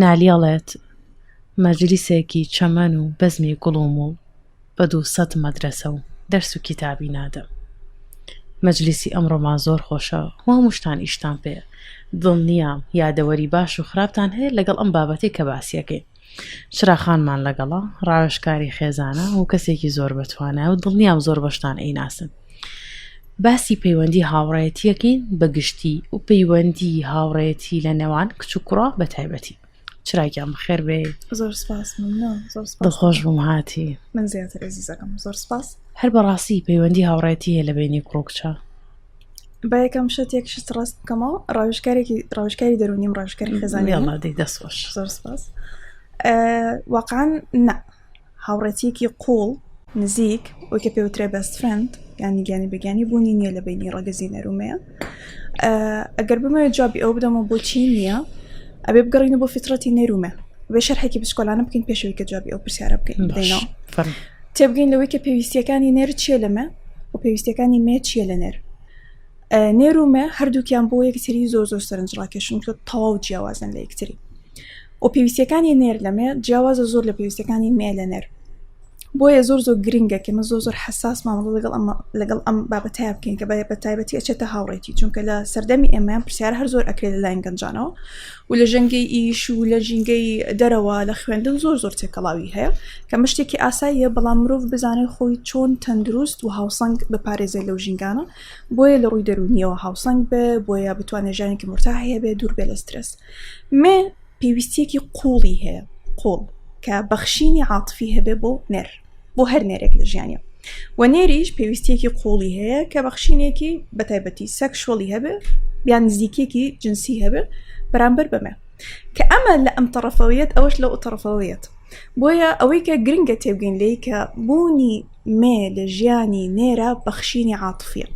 نالیەڵێت مەجلیسێکی چەمەن و بەزمی گوڵم و بە 200 مەدرسە و دەرس و کتابی نادەم. مەجلیسی ئەمڕۆمان زۆر خۆشە و هەموو شتان ئیشتان پێ. دڵنیام یادەوەری باش و خراپتان هەیە لەگەڵ ئەم بابەتەی کە باسیەکەی. چراخانمان لەگەڵا، ڕاوێژکاری خێزانە و کەسێکی زۆر بەتوانە و دڵنیام زۆر بەشتان ئەیناسن. باسی پەیوەندی هاوڕێیەتیەکەین بەگشتی و پەیوەندی هاوڕێیەتی لە نێوان کچ و کوڕە بە تایبەتی. چراکیان بەخێر بێ. زۆر سپاس. زۆر سپاس. دڵخۆش بووم هاتی. من زیاتر عزیزەکەم. زۆر سپاس. هەر بەڕاستی پەیوەندی هاوڕێیەتی هەیە لە بینی کوڕ و کچە. با یەکەم شت ڕاست بکەمەوە ڕاوێژکاری دەرونیم ڕاوێژکاری خێزانی. یاڵا دەی دەستخۆش. زۆر سپاس. واقعاً نە هاوڕێتیەکی قوڵ نزیک وەکە پێوترێ بەست فرەند یانی گیانی بەگیانی بوونی نییە لە بینی ڕەگەزی نەرومەیە. ئەگەر بمەوێت جوابی ئەو بدەمەوە بۆچی نییە ئەبێ بگەڕینە بۆ فیترەتی نێرومە بێ شەرحێکی بچکۆلانە بکەین پێشەوەی کە جوابی ئەو پرسیارە بکەین بدەینەوە. تێبگەین لەوەی کە پێویستیەکانی نێر چیە لەمە و پێویستیەکانی مێ چیە لە نێر. نێرومە هەردووکیان بۆ یەکتری زۆر سەرنجڕاکێشن کە تەواو جیاوازن لە یەکتری و پێویستیەکانی نێر لەمێ جیاوازە زۆر لە پێویستیەکانی مێ لە نێر. بۆیە زۆر گرنگە کە مە زۆر حساس مامەڵە لەگەڵ ئەم بابەتای بکەین کە بە تایبەتی ئەچێتە هاوڕێتی چونکە لە سەردەمی ئێمەیان پرسیار هەر زۆر ئەکرێت لەلایەن گەنجانەوە و لە ژەنگەی ئیش و لە ژینگەی دەرەوە لە خوێندن زۆر تێکەڵاوی هەیە کە شتێکی ئاساییە بەڵام مرۆڤ بزانێت خۆی چۆن تەندروست و هاوسەنگ بپارێزێت لەو ژینگانە بۆیە لە ڕووی دەرونیەوە هاوسەنگ بێ بۆیە بتوانێت ژیانێکی مرتاحی هەبێ دوور بێ لە سترس. مێ پێویستیەکی قوڵی هەیە قوڵ کە بەخشینی عاتفی هەبێ بۆ نێر بۆ هەر نێرێک لە ژیانە و نێریش پێویستیەکی قوڵی هەیە کە بەخشینێکی بەتایبەتی سەکشوەڵی هەبێ بیان نزیکێکی جنسی هەبێ بەرامبەر بەمێ کە ئەمە لە ئەم تەرەفەوەیەت ئەوەش لە ئەو تەرەفەوەیەت. بۆیە ئەوەی کە گرنگە تێبگەین لێی کە بوونی مێ لە ژیانی نێرە بەخشینی عاتفیە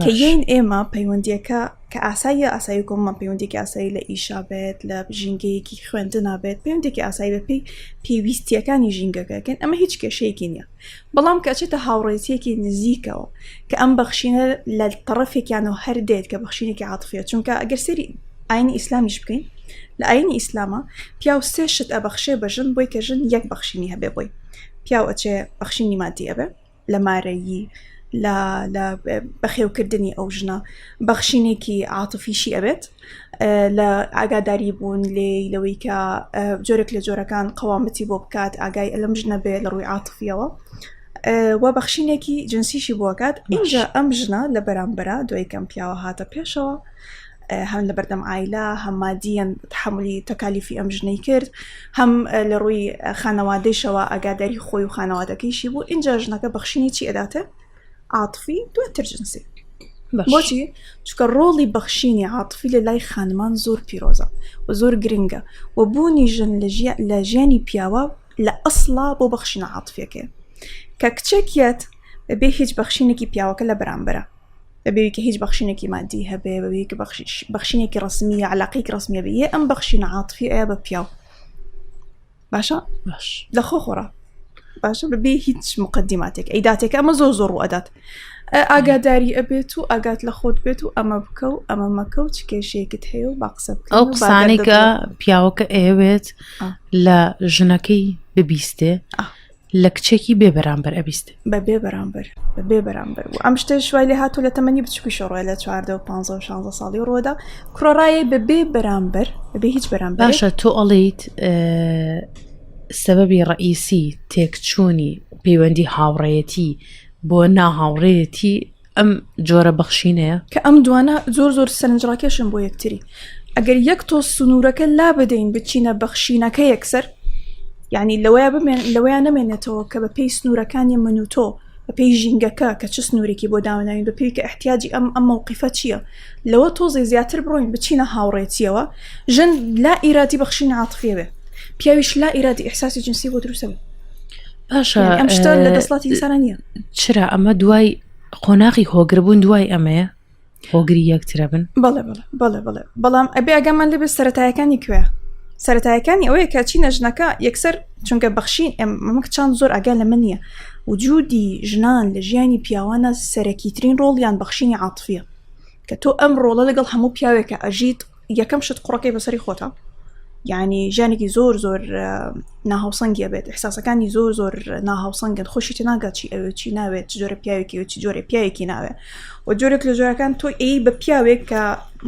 کە یین ئێمە پەیوەندیەکە کە ئاسایی کۆمە پەیوەندێکی ئاسایی لە ئیشا بێت لە ژینگەیەکی خوێندنا بێت پەیوەندێکی ئاسایی بە پێی پێویستیەکانی ژینگەکەکەن ئەمە هیچ کێشەیەکی نییە بەڵام کە ئەچێتە هاوڕێتیەکی نزیکەوە کە ئەم بەخشینە لە تەرەفێکیانەوە هەر دێت کە بەخشینێکی عاتفیە چونکە ئەگەر سەری ئاینی ئیسلامیش بکەین لە ئاینی ئیسلامە پیاو سێ شت ئەبەخشێ بەژن بۆی کە ژن یەک بەخشینی هەبێ بۆی پیاو ئەچێ بەخشینی مادی ئەبێ لە مارەیی لە بەخێوکردنی ئەو ژنە بەخشینێکی عاتفیشی ئەبێت لە ئاگاداری بوون لێ لەوەی کە جۆرێک لە جۆرەکان قەوامەتی بۆ بکات ئاگای ئەلەم ژنە بێ لە ڕووی عاتفیەوە و بەخشینێکی جنسیشی بۆکات. اینجا ئەم ژنە لە بەرامبەرە دوای کەم پیاوە هاتە پێشەوە هەم لە بەردەم ئایلا هەم مادیەن تحملی تەکالیفی ئەم ژنەی کرد هەم لە ڕووی خانەوادەیشەوە ئاگاداری خۆی و خانەوادەکەیشی بوو. اینجا ژنەکە بەخشینی چی ئەداتە عاطفی دواتر جنسی. بۆچی؟ چکە ڕۆڵی بەخشینی عاطفی لە لای خانمان زۆر پیرۆزە و زۆر گرنگە و بوونی ژن لە ژیانی پیاوە لە ئەسڵا بۆ بەخشینە عاطفیەکە کە کچێکیت بەبێ هیچ بەخشینێکی پیاوەکە لە بەرامبەرە بەبێ کە هیچ بەخشینێکی مادی هەبێ بەبێ کە بەخشینێکی ڕسمیە علاقەیەکی ڕسمیە بێ ئەم بەخشینە عاطفی ئەیە بە پیاو باشە لە خۆخۆڕە باشە بەبێ هیچ مقدماتێک ئەیداتێک ئەمە زۆر ئەدات ئاگاداری ئەبێت و ئاگات لە خۆت بێت و ئەمە بکە و ئەمە مەکە و چ کێشەیەکت هەیە و با قسە بکە ئەو قسانێکە پیاوەکە ئەوێت لە ژنەکەی ببیستێ لە کچێکی بێ بەرامبەر ئەبیستێ بەبێ بەرامبەر و ئەم شتە شوای لێ هاتوو لە تەمەنی بچووکی شۆڕۆی لە 14 و 15 و 16 ساڵی ڕۆدا کوڕڕایە بەبێ بەرامبەر بەبێ هیچ بەرامبەر. باشە تۆ ئەڵیت سەبەبی ڕئیسی تێکچوونی پەیوەندی هاوڕێیەتی بۆ ناهاوڕێیەتی ئەم جۆرە بەخشینەیە کە ئەم دوانە زۆر سەرنجڕاکێشن بۆ یەکتری. ئەگەر یەک تۆ سنوورەکە لا بدەین بچینە بەخشینەکە یەکسەر یعنی لەوەیان نەمێنێتەوە کە بە پێی سنوورەکانی من و تۆ بە پێی ژینگەکە کە چ سنوورێکی بۆ داواناوین بە پێی کە احتیاجی ئەم مووقیفە چییە لەوە تۆزی زیاتر بڕۆین بچینە هاوڕێتیەوە ژن لا ئیرادی بەخشینە عاتفیە بێ پیاویش لا ئیرادی ئیحساسی جنسی بۆ دروستە بێ. باشە ئەم شتە لە دەسڵاتی ئینسانە نییە. چرا ئەمە دوای قۆناغی هۆگربوون دوای ئەمەیە هۆگری یەکترە بن؟ بەڵێ بەڵام ئەبێ ئاگامان لێ بێ سەرەتایەکانی کوێ سەرەتایەکانی ئەوەیە کە چینە ژنەکە یەکسەر چونکە بەخشین ئەمە چند زۆر ئاگا لە من نییە وجودی ژنان لە ژیانی پیاوانە سەرەکیترین ڕۆڵیان بەخشینی عاتفیە کە تۆ ئەم ڕۆڵە لەگەڵ هەموو پیاوێکە ئەژیت یەکەم شت قوڕەکەی بەسەری خۆتە يعني جانێکی زۆر ناهاوسەنگی بێت ئەحساسەکانی زۆر ناهاوسەنگن خۆشی تێناگات چی ئەوێ چی ناوێت چ جۆرە پیاوێکی و چی جۆرە پیاوێکی ناوێت و جۆرێک لە جۆرەکان تۆ بە پیاوێک کە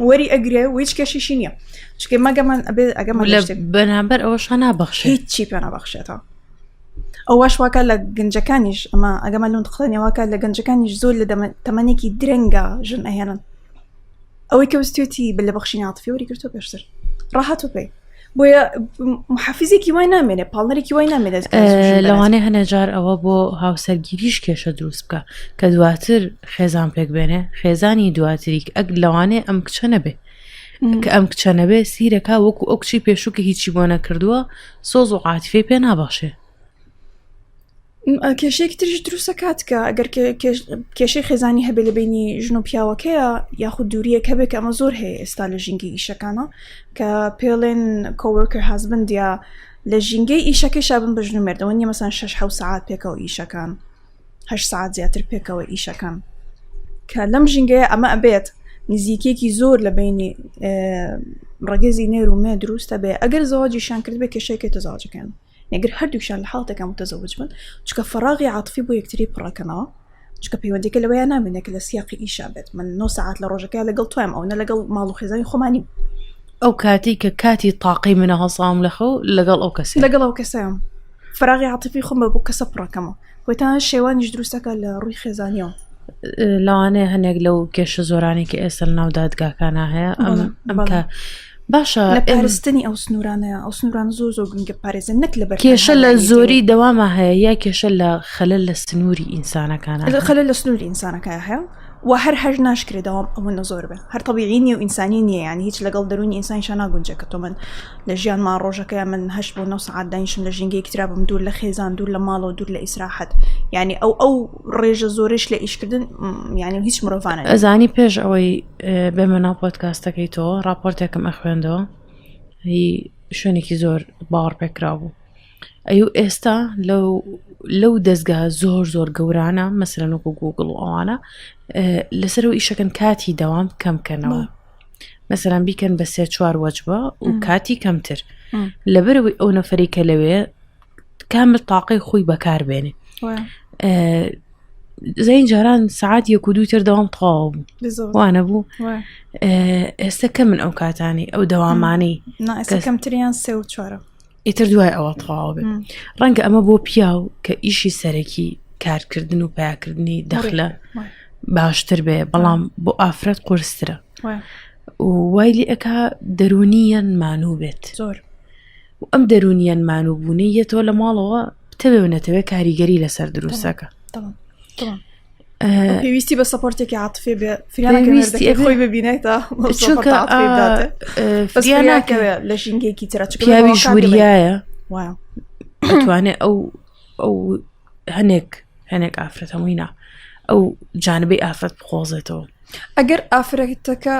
وەری ئەگرێ و هیچ کێشیشی نییە چکە مەگەمان ئەگەمە بەرامبەر ئەوەش نابەخشێت هیچی پێ نابەخشێتەوە ئەوەش واکە لە گەنجەکانیش ئەمە ئەگەمە لەون قڵێنی واکە لە گەنجەکانیش زۆر لە تەمەنێکی درەنگە ژن ئەهێنن ئەوەی کە وستێتی بە لە بەخشینی عاتفی وەری گرتۆ پێشتر ڕاهاتۆ پێی بۆیە محافزێکی وای نامێنێ پاڵنەرێکی وای نامێنێت لەوانەیە هەنەجار ئەوە بۆ هاوسەرگیریش کێشە دروست بکە کە دواتر خێزان پێک بێنێ خێزانی دواتری ئەگ لەوانەیە ئەم کچە نەبێ کە ئەم کچە نەبێ سیرەکە وەکو ئەو کچی پێشوو کە هیچی بۆ نەکردووە سۆز و عاتفەی پێ نابەخشێ کێشەیەکی تریش دروستە کات کە ئەگەر کێشەی خێزانی هەبێ لە بینی ژن و پیاوەکەیە یاخود دووریەک هەبێت کە ئەمە زۆر هەیە ئێستا لە ژینگەی ئیشەکانە کە پێڵێن کۆورکر هازبند یا لە ژینگەی ئیشەکەی شابن بە ژن و مێردەوە نیە مەسان 6 ساعات پێکەوە ئیشەکان 8 ساعات زیاتر پێکەوە ئیشەکان کە لەم ژینگەیە ئەمە ئەبێت نزیکێکی زۆر لە بینی ڕگەزی نێر و مێ دروستە بێ ئەگەر زەواجیشان کرد بێ کێشەیەکی تەزاوجەکەن ئەگەر هەردووکشان لە حاڵتێکە متەزەوج بن چکە فەراغی عاتفی بۆ یەکتری پڕەکەنەوە چکە پەیوەندیکە لەوەیە نامێنێت کە لە سیاقی ئیشا بێت من 9 ساعت لە ڕۆژەکە لەگەڵ تویم ئەو نە لەگەڵ ماڵ و خێزانی خۆمانی ئەو کاتی کە کاتی تاقی منە هەڵسام لەخۆ لەگەڵ ئەو کەس لەگەڵ ئەو کەسەیەم فەراغی عاتفی خۆمە بۆ کەسە پڕەکەمەوە بۆیتان شێوانیش دروستەکە لە ڕووی خێزانیەوە لەوانەیە هەنێک لەو کێشە زۆرانی کە ئێستا لە ناو دادگاکانە هەیە ئەم کە باشە لە پارێزتنی ئەو سنوورانەیە ئەو سنووران زۆر گرنگە پارێزن نەک لە کێشە لە زۆری دەوامە هەیە یا کێشە لە خەلەل لە سنووری ئینسانەکانە خەلەل لە سنووری ئینسانەکە هەیە و هەر ناشکرێت دەوام ئەوە زۆر بێ هەر طبیعی نیە و ئینسانی نییە ینی هیچ لەگەڵ دەرونی ئینسانیشان ناگونجێت کە تۆ من لە ژیان ما ڕۆژەکەی من 8 بۆ 9 ساعت دانیشم لە ژینگەی کترا بم دوور لە خێزان دوور لە ماڵەوە دوور لە ئیسراحەت ینی ئەو ڕێژە زۆرش لە ئیشکردن ینی هیچ مرۆڤانە ئەزانی پێش ئەوەی بێمە ناو پۆدکاستەکەی تۆ راپۆرتێکم ئەخوێندەوە هی شوێنێکی زۆر باوەڕ پێکرا بوو ئەو ئێستا لەو دەستگا زۆر گەورانە مەسەلەن وەکو گوگڵ و ئەوانە لەسەرەوە ئیشەکەن کاتی دەوام کەمکەنەوە مەسەلەن بیکەن بە 3-4 وەجبە و کاتی کەمتر لەبەرەوەی ئەو نەفەری کە لەوێ کامل تاقەی خۆی بەکار بێنێ زین جاران ساعت 1-2 تر دەوام تەواو بوو وانە بوو ئێستا کە من ئەو کاتانی ئەو دەوامانەی کەمتریان 3-4 ئیتر دوای ئەوە تەواو بێ ڕەنگە ئەمە بۆ پیاو کە ئیشی سەرەکی کارکردن و پیاکردنی دەخلە باشتر بێ بەڵام بۆ ئافرەت قورسترە وای لێ ئەکا دەرونیان مانوو بێت زۆر و ئەم دەرونیان مانوو بوونی یەتەوە لە ماڵەوە بتەبێ و نەتەوێت کاریگەری لەسەر دروستەکە پێویستی بە سەپۆرتێکی عاتفی بێ فریانەکە خۆی ببینێتە فریانەکەوێت لە ژینگەیەکی ترە پیاوی ژووریایە ئەتوانێت ئەو هەنێک ئافرەت هەمووینا ئەو جانبەی ئافرەت بخۆزێتەوە ئەگەر ئافرەتەکە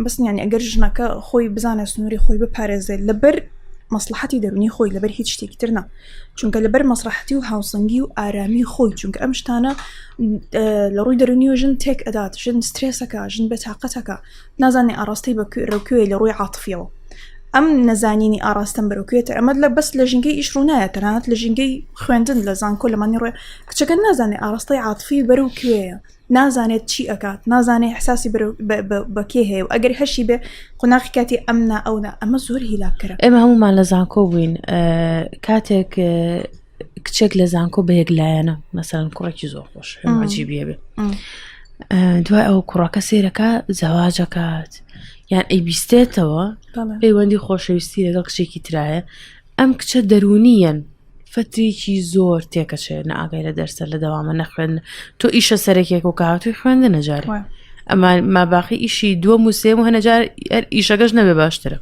بەسنیانی ئەگەر ژنەکە خۆی بزانە سنووری خۆی بپارێزێت لەبەر مەسلحەتی دەرونی خۆی لەبەر هیچ شتێکی تر نا چونکە لەبەر مەسلحەتی و هاوسەنگی و ئارامی خۆی چونکە ئەم شتانە لە ڕووی دەرونی و ژن تێک ئەدات ژن سترێسەکە ژن بێتاقەتەکە نازانێ ئاڕاستی بەڕێوکوێ لە ڕووی عاتفیەوە ئەم نەزانینی ئاراستن بەرەوکوێتە ئەمە لە بەس لە ژینگەی ئیش ڕوونایە تەنانەت لە ژینگەی خوێندن لە زانکۆ لەمانی ڕێ کچەکە نازانێ ئاڕاستی عاتفی بەرەوکوێیە نازانێت چی ئەکات نازانێت حساسی بەکێ هەیە و ئەگەر هەشی بێ قۆناغی کاتی ئەمنا ئەونا ئەمە زۆر هیلاکەرە ئێمە هەمومان لە زانکۆ بووین کاتێک کچێک لە زانکۆ بە یەکلایەنە مەسەلەن کوڕێکی زۆر خۆش عەجیبیە بێ دوای ئەو کوڕەکە سێرەکە زەواجەکات یان ئەی بیستێتەوە پەیوەندی خۆشەویستی لەگەڵ کچێکی ترایە ئەم کچە دەرونیەن فترێکی زۆر تێکەچێت نەئاگای لە دەرسە لە دەوامە نەخوێن تۆ ئیشە سەرێکێک و کاتوی خوێندە نەجارێ ئەمە ماباقی ئیشی دووەم و سێم و هەنەجار ئیشەکەش نەبێ باشترە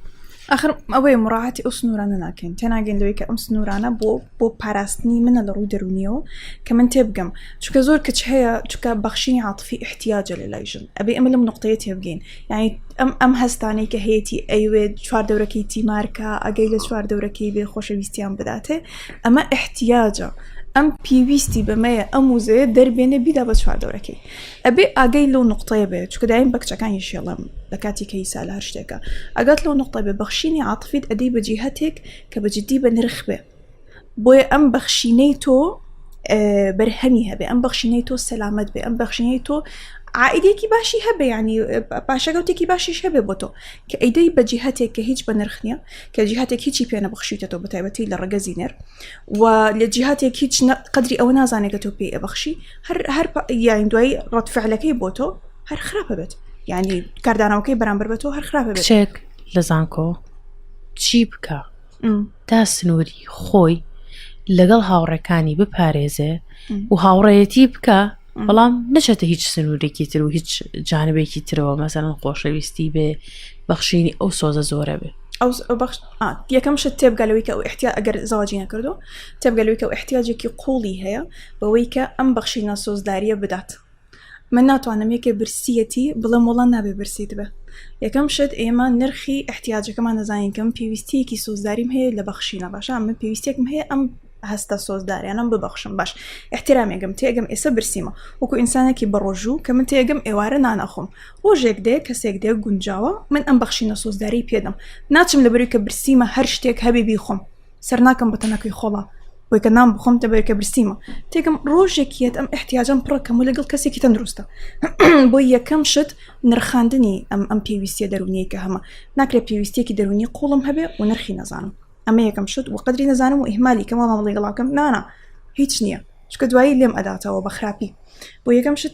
ئەخر ئەوەی مڕاحەتی ئەو سنوورانە ناکەین تێناگەین لەوەی کە ئەم سنوورانە بۆ پاراستنی منە لە ڕووی دەرونیەوە کە من تێبگەم چونکە زۆر کچ هەیە چونکە بەخشینی عاتفی احتیاجە لە لای ژن ئەبێ ئەمە لەم نقطەیە تێبگەین یعنی ئەم هەستانەی کە هەیەی ئەیوێت 4 دەورەکەی تیمارکە ئەگەی لە 4 دەورەکەی بێ خۆشەویستیان بداتێ ئەمە احتیاجە ئەم پێویستی بەمەیە ئەم وزەیە دەربێنێ بیدا بە چواردەورەکەی ئەبێ ئاگەی لەو نقطەیە بێت چکە دایم بەکچەکانی شێڵم لە کاتی کەیسا لە هەر شتێکە ئەگەت لەو نقطە بێ بەخشینی عاتفیت ئەدەی بە جیهەتێک کە بە جددی بە نرخ بێ بۆیە ئەم بەخشینەی تۆ بەرهەمی هەبێ ئەم بەخشینەی تۆ سەلامەت بێ ئەم بەخشینەی تۆ عائیدێکی باشی هەبێ ینی پاشەگەوتێکی باشیش هەبێ بۆ تۆ کە ئەیدەی بە جیهەتێک کە هیچ بە نرخ نییە کە جیهاتێک هیچی پێ نەبەخشیتەوە بە تایبەتی لە ڕێگە زینەر و لە جیهاتێک هیچ قدری ئەوە نازانێت کە تۆ پێی ئەبەخشی هەر یان دوای ڕەتفعلەکەی بۆ تۆ هەر خراپە بێت ینی کاردانەوەکەی بەرامبەر بە تۆ هەر خراپە بێت کچێک لە زانکۆ چی بکە تا سنووری خۆی لەگەڵ هاوڕێکانی بپارێزێ و هاوڕێتی بکە بەڵام نەچێتە هیچ سنوورێکی تر و هیچ جانبێکی ترەوە مەسەڵەن خۆشەویستی بێ بەخشینی ئەو سۆزە زۆرە بێ یەکەم شت تێبگەلەوەی کە ئەو احتیا ئەگەر زاواجی نەکردو تێبگەلەوەی کە ئەو احتیاجێکی قوڵی هەیە بەوەی کە ئەم بەخشینە سۆزداریە بدات من ناتوانم یەکێ برسیەتی بڵێم وەڵام نابێ برسیت بێ یەکەم شت ئێمە نرخی احتیاجەکەمان نەزانین کەم پێویستیەکی سۆزداریم هەیە لە بەخشینە باشە من پێویستێکم هەیە ئەم هەستە سۆزداریانم ببەخشم باش احترامێگەم تێگەم ئێستا برسیمە وەکو ئینسانێکی بەڕۆژوو کە من تێگەم ئێوارە نانەخۆم ڕۆژێک دێ کەسێک دێ گونجاوە من ئەم بەخشینە سۆزداری پێدەم ناچم لەبەروی کە برسیمە هەر شتێک هەبێ بیخۆم سەر ناکەم بە تەنەکەی خۆڵە بۆی کە نام بخۆم دەبێت کە برسیمە تێگەم ڕۆژێکیت ئەم احتیاجم پڕەکەم و لەگەڵ کەسێکی تەندروستە بۆ یەکەم شت نرخاندنی ئەم پێویستیە دەرونیە کە هەمە ناکرێت پێویستێکی دەرونی قوڵم هەبێ و نرخی نەزانم ئەمە یەکەم شت و قدری نەزانم و ئیهمالی کەمە ماڵی گەڵاکەم نانا هیچ نییە چکە دوایی لێم ئەداتەوە بە خراپی بۆ یەکەم شت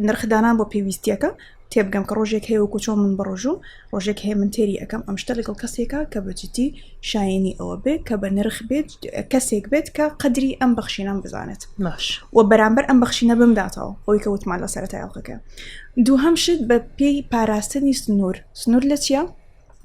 نرخدانان بۆ پێویستیەکە تێبگەم کە ڕۆژێک هەیە و کوچۆ من بەڕۆژوو ڕۆژێک هەیە من تێری ئەەکەم ئەم شتە لەگەڵ کەسێکە کە بەجددی شایانی ئەوە بێت کە بە نرخ بێت کەسێک بێت کە قدری ئەم بەخشینەم بزانێت باش و بەرامبەر ئەم بەخشینە بمداتەوە ئەوی کە وتمان لە سەرەتای ئەڵلقەکە دووهەم شت بە پێی پاراستنی سنوور لە چیە؟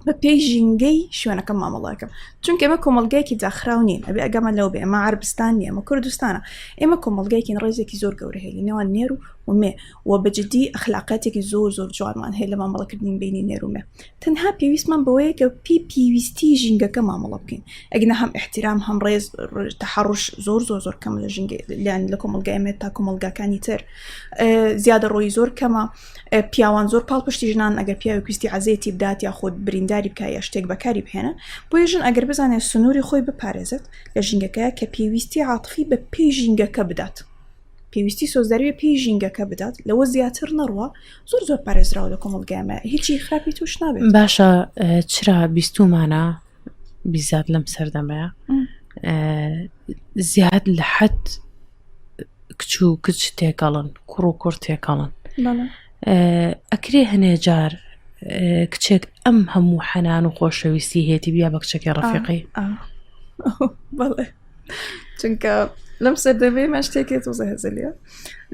بە پێی ژینگەی شوێنەکەم مامەڵەکەم چونکە ئێمە کۆمەلگایەکی داخراو نین ئەبێ ئەگەمە لەو بێ ئەمە عربستان نیە ئەمە کوردستانە ئێمە کۆمەلگایەکی ڕێزێکی زۆر گەورە هەیە لە نێوان نێر و مێ و بەجددی ئەخلاقاتێکی زۆر جوانمان هەیە لە مامەڵەکردنی بینی نێر و مێ تەنها پێویستمان بەوەیە کە پێویستی ژینگەکە مامەڵە بکەین ئەگەنە هەم احترام هەم ڕێز تەحەڕش زۆر کەم لە ژینگەیان لە کۆمەلگای ئێمە تا کۆمەلگاکانی تر زیادە ڕۆی زۆر کەمە پیاوان زۆر پاڵپشتی ژنان ئەگەر پیاوی کوستی عەزێتی بدات یا خۆت برینداری بکە یا شتێک بەکاری بهێنە بۆیە ژن ئەگەر بزانێت سنووری خۆی بپارێزێت لە ژینگەکە کە پێویستی عاتفی بە پێی ژینگەکە بدات پێویستی سۆزداری بە پێی ژینگەکە بدات لەوە زیاتر نەڕوە زۆر پارێزراوە لە کۆمەلگایمە هیچی خراپی توش نابێت باشە چرا بیستومانە بیزات لەم سەردەمەیە زیاد لە حەد کچ و کچ تێکەڵن کوڕ و کوڕ تێکەڵن ئەکرێ هەنێ جار کچێک ئەم هەموو حەنان و خۆشەویستی هێتی بیا بە کچێکی ڕەفیقی بەڵێ چونکە لەم سەردەمەی مە شتێکی تۆزە هەزلیە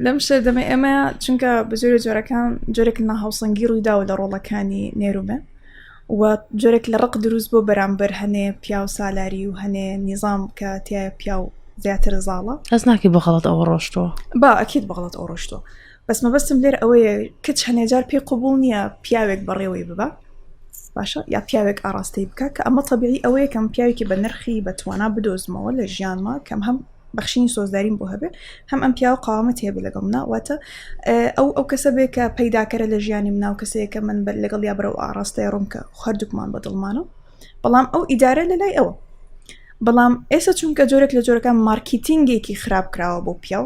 لەم سەردەمە ئێمە چونکە بە زۆرە جۆرەکان جۆرێک ناهاوسەنگی ڕوویداوە لە ڕۆڵەکانی نێرومە و جۆرێک لە ڕق دروست بۆ بەرامبەر هەنێ پیا و سالاری و هەنێ نیزام کە تایە پیا و زیاتر زاڵە ئەس ناکی بەغەڵەت ئەوە ڕۆشتەوە با ئەکیت بەغەڵەت ئەو ڕۆشتەوە بەس مەبەستم لێر ئەوەیە کچ هەنێجار پێی قوبوڵ نییە پیاوێک بەڕێوەی ببە باشە یا پیاوێک ئاڕاستی بکە کە ئەمە تەبیعی ئەوەیە کەم پیاوێکی بە نرخی بەتوانە بدۆزمەوە لە ژیانما کەم هەم بەخشینی سۆزداریم بۆ هەبێ هەم ئەم پیاوە قاوامەت هەیە لەگەڵ منە واتە ئەو کەسە بێ کە پەیداکەرە لە ژیانی مناو کەسەیەکە من لەگەڵ یا بەرەو ئاڕاستەیە ڕوم کە هەردووکمان بەدڵمانە بەڵام ئەو ئیدارە لەلای ئەوە بەڵام ئێستا چونکە جۆرێک لە جۆرەکان مارکتینگێکی خراپ کراوە بۆ پیاو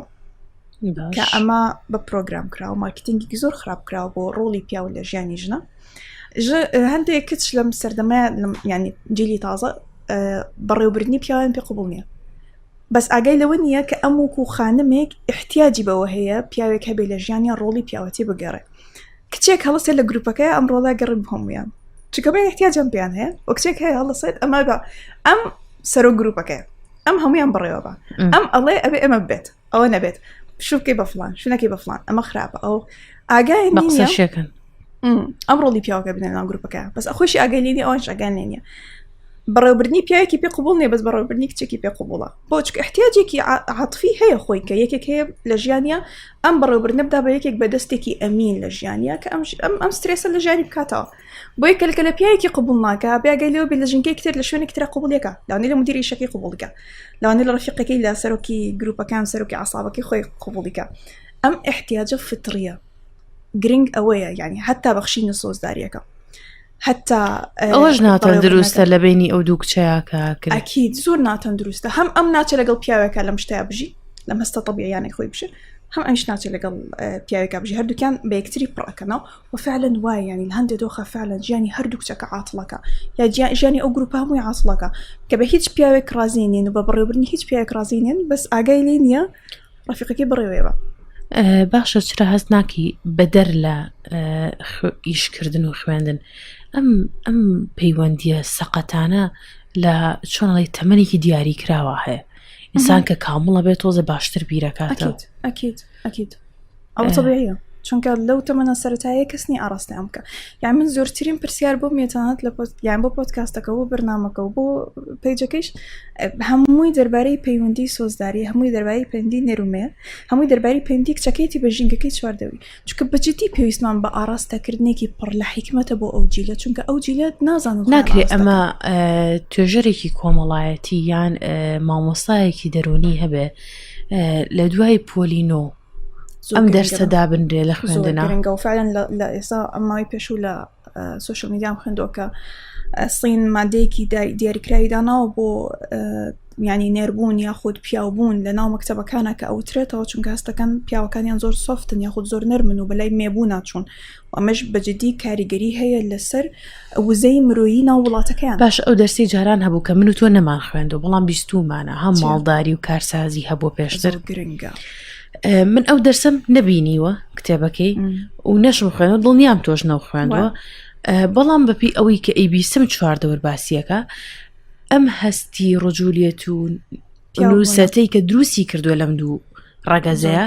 کە ئەمە بە پرۆگرام کراوە مارکتینگێکی زۆر خراپ کراوە بۆ ڕۆڵی پیاو لە ژیانی ژنە هەندێک کچ لەم سەردەمە ینی جیلی تازە بەڕێوەبردننی پیاوان پێ قوبوڵ نییە بەس ئاگای لەوە نییە کە ئەم وەکو خانمێک احتیاجی بەوە هەیە پیاوێک هەبێ لە ژیانی ڕۆڵی پیاوەتی بگەڕێ کچێک هەڵسێ لە گروپەکەی ئەم ڕۆڵا گەڕی هەمویان چکە بە احتیاجم پیان هەیە و کچێک هەیە هەڵسێت ئەمە بە ئەم سەرۆ گروپەکەی ئەم هەمویان بڕێوە بە ئەم ئەڵێ ئەبێ ئەمە بێت ئەوە نەبێت شوکەی بە فلان شوونەکەی بە فلان ئەمە خراپە ئەو ئاگای بەقسەشێکن ئەم ڕۆڵی پیاوەکە بنێن ناو گروپەکە بەس ئەخۆشی ئاگەلینی ئەوەش ئەگەن نیە بەڕێوەبردننی پیاوێکی پێ قوبوڵ نیە بەس بەڕێوەبردننی کچێکی پێ قوبوڵە بۆ چکە احتیاجێکی عاطفی هەیە خۆی کە یەکێک هەیە لە ژیانە ئەم بەڕێوەبردنە بدا بە یەکێک بە دەستێکی ئەمین لە ژیانە کە ئەم سترێسە لە ژیانی بکاتەوە بۆ یەکەلکە لە پیاوێکی قوبوڵ ناکە بیاگەی لێەوە بێ لە ژنگەی کتر لە شوێنێک ترە قوبوڵەکە لەوانەیە لە مدیری شەکەی قوبوڵەکە لەوانەیە لە ڕەفیقەکەی لە سەرۆکی گروپەکان سەرۆکی عەسابەکەی خۆی قوبوڵیکە ئەم احتیاجە فتریە گرنگ ئەوەیە یعنی هەتا بەخشینە سۆزداریەکە هەتا ئەوەش ناتوان دروستە لە بینی ئەو دوو کچەیەکە ئەکید زۆر ناتەن دروستە هەم ئەم ناچە لەگەڵ پیاوێکە لەم شتەیە بژی لەم هەستە تەبیعیانەی خۆی بشێ هەم ئەمش ناچێت لەگەڵ پیاوێکە بژی هەردووکیان بە یەکتری پڕەکەنەوە و فعلەن وایە ینی هەندێک دۆخە فعلەن ژیانی هەردوو کچەکە عاتڵەکە یا ژیانی ئەو گروپە هەمووی عاتڵەکە کە بە هیچ پیاوێک رازی نین و بە بڕێوەبردننی هیچ پیاوێک رازی نین بەس ئاگای لێ نییە ڕەفیقەکەی بڕێوێەوە باشە چرا هەست ناکی بەدەر لە ئیشکردن و خوێندن ئەم پەیوەندیە سەقەتانە لە چۆنڵی تەمەنێکی دیاری کراوە هەیە ئینسان کە کامڵە بێت تۆزە باشتر بیرەکاتەوە ئەکید ئەو تەبیعیە چونکە لەو تەمەنە سەرەتاییە کەسنی ئاراستەیان بکە یان من زۆرترین پرسیار بۆ مێتانات لە یان بۆ پۆدکاستەکە و بەرنامەکە و بۆ پەیجەکەیش هەمووی دەربارەی پەیوەندی سۆزداری هەمووی دەربارەی پەیوەندی نێرومێ هەمووی دەربارەی پەیوەندی کچەکەیتی بە ژینگەکەی چواردەوی چونکە بەجددی پێویستمان بە ئاراستەکردنێکی پڕ لە حیکمەتە بۆ ئەو جیلە چونکە ئەو جیلەت نازانم ناکرێت ئەمە توێژەرێکی کۆمەڵایەتی یان مامۆستایەکی دەرونی هەبێ لە دوای پۆلینۆ ئەم دەرسە دابنرێ لە خوێندنە و فعلا لە ئێستا ئەماوی پێشوو لە سوشل میدیام خوێندۆکە سڵین مادەیەکی دیاریکراوی داناوە بۆ ینی نێربوون یاخود پیاوبوون لە ناو مەکتەبەکانە کە ئەوترێتەوە چونکە هەستەکان پیاوەکانیان زۆر سۆفتن یاخود زۆر نەرمن و بەلای مێبوو ناچوون و ئەمەش بەجددی کاریگەری هەیە لەسەر وزەی مرۆیی ناو وڵاتەکەیان باش ئەو دەرسی جاران هەبوو کە من و تۆ نەمان خوێندەوە بەڵام بیستومانە هەم ماڵداری و کارسازی هەبوو پێشتر گرنگە من ئەو دەرسم نەبینیوە کتێبەکەی و نەشم خوێنەوە دڵنیام تۆش نەو خوێندوە بەڵام بەپی ئەوەی کە ئەیبیسم چواردەوەر باسیەکە ئەم هەستی ڕجولیەت و نووسەتەی کە دروستی کردووە لەم دوو ڕەگەزەیە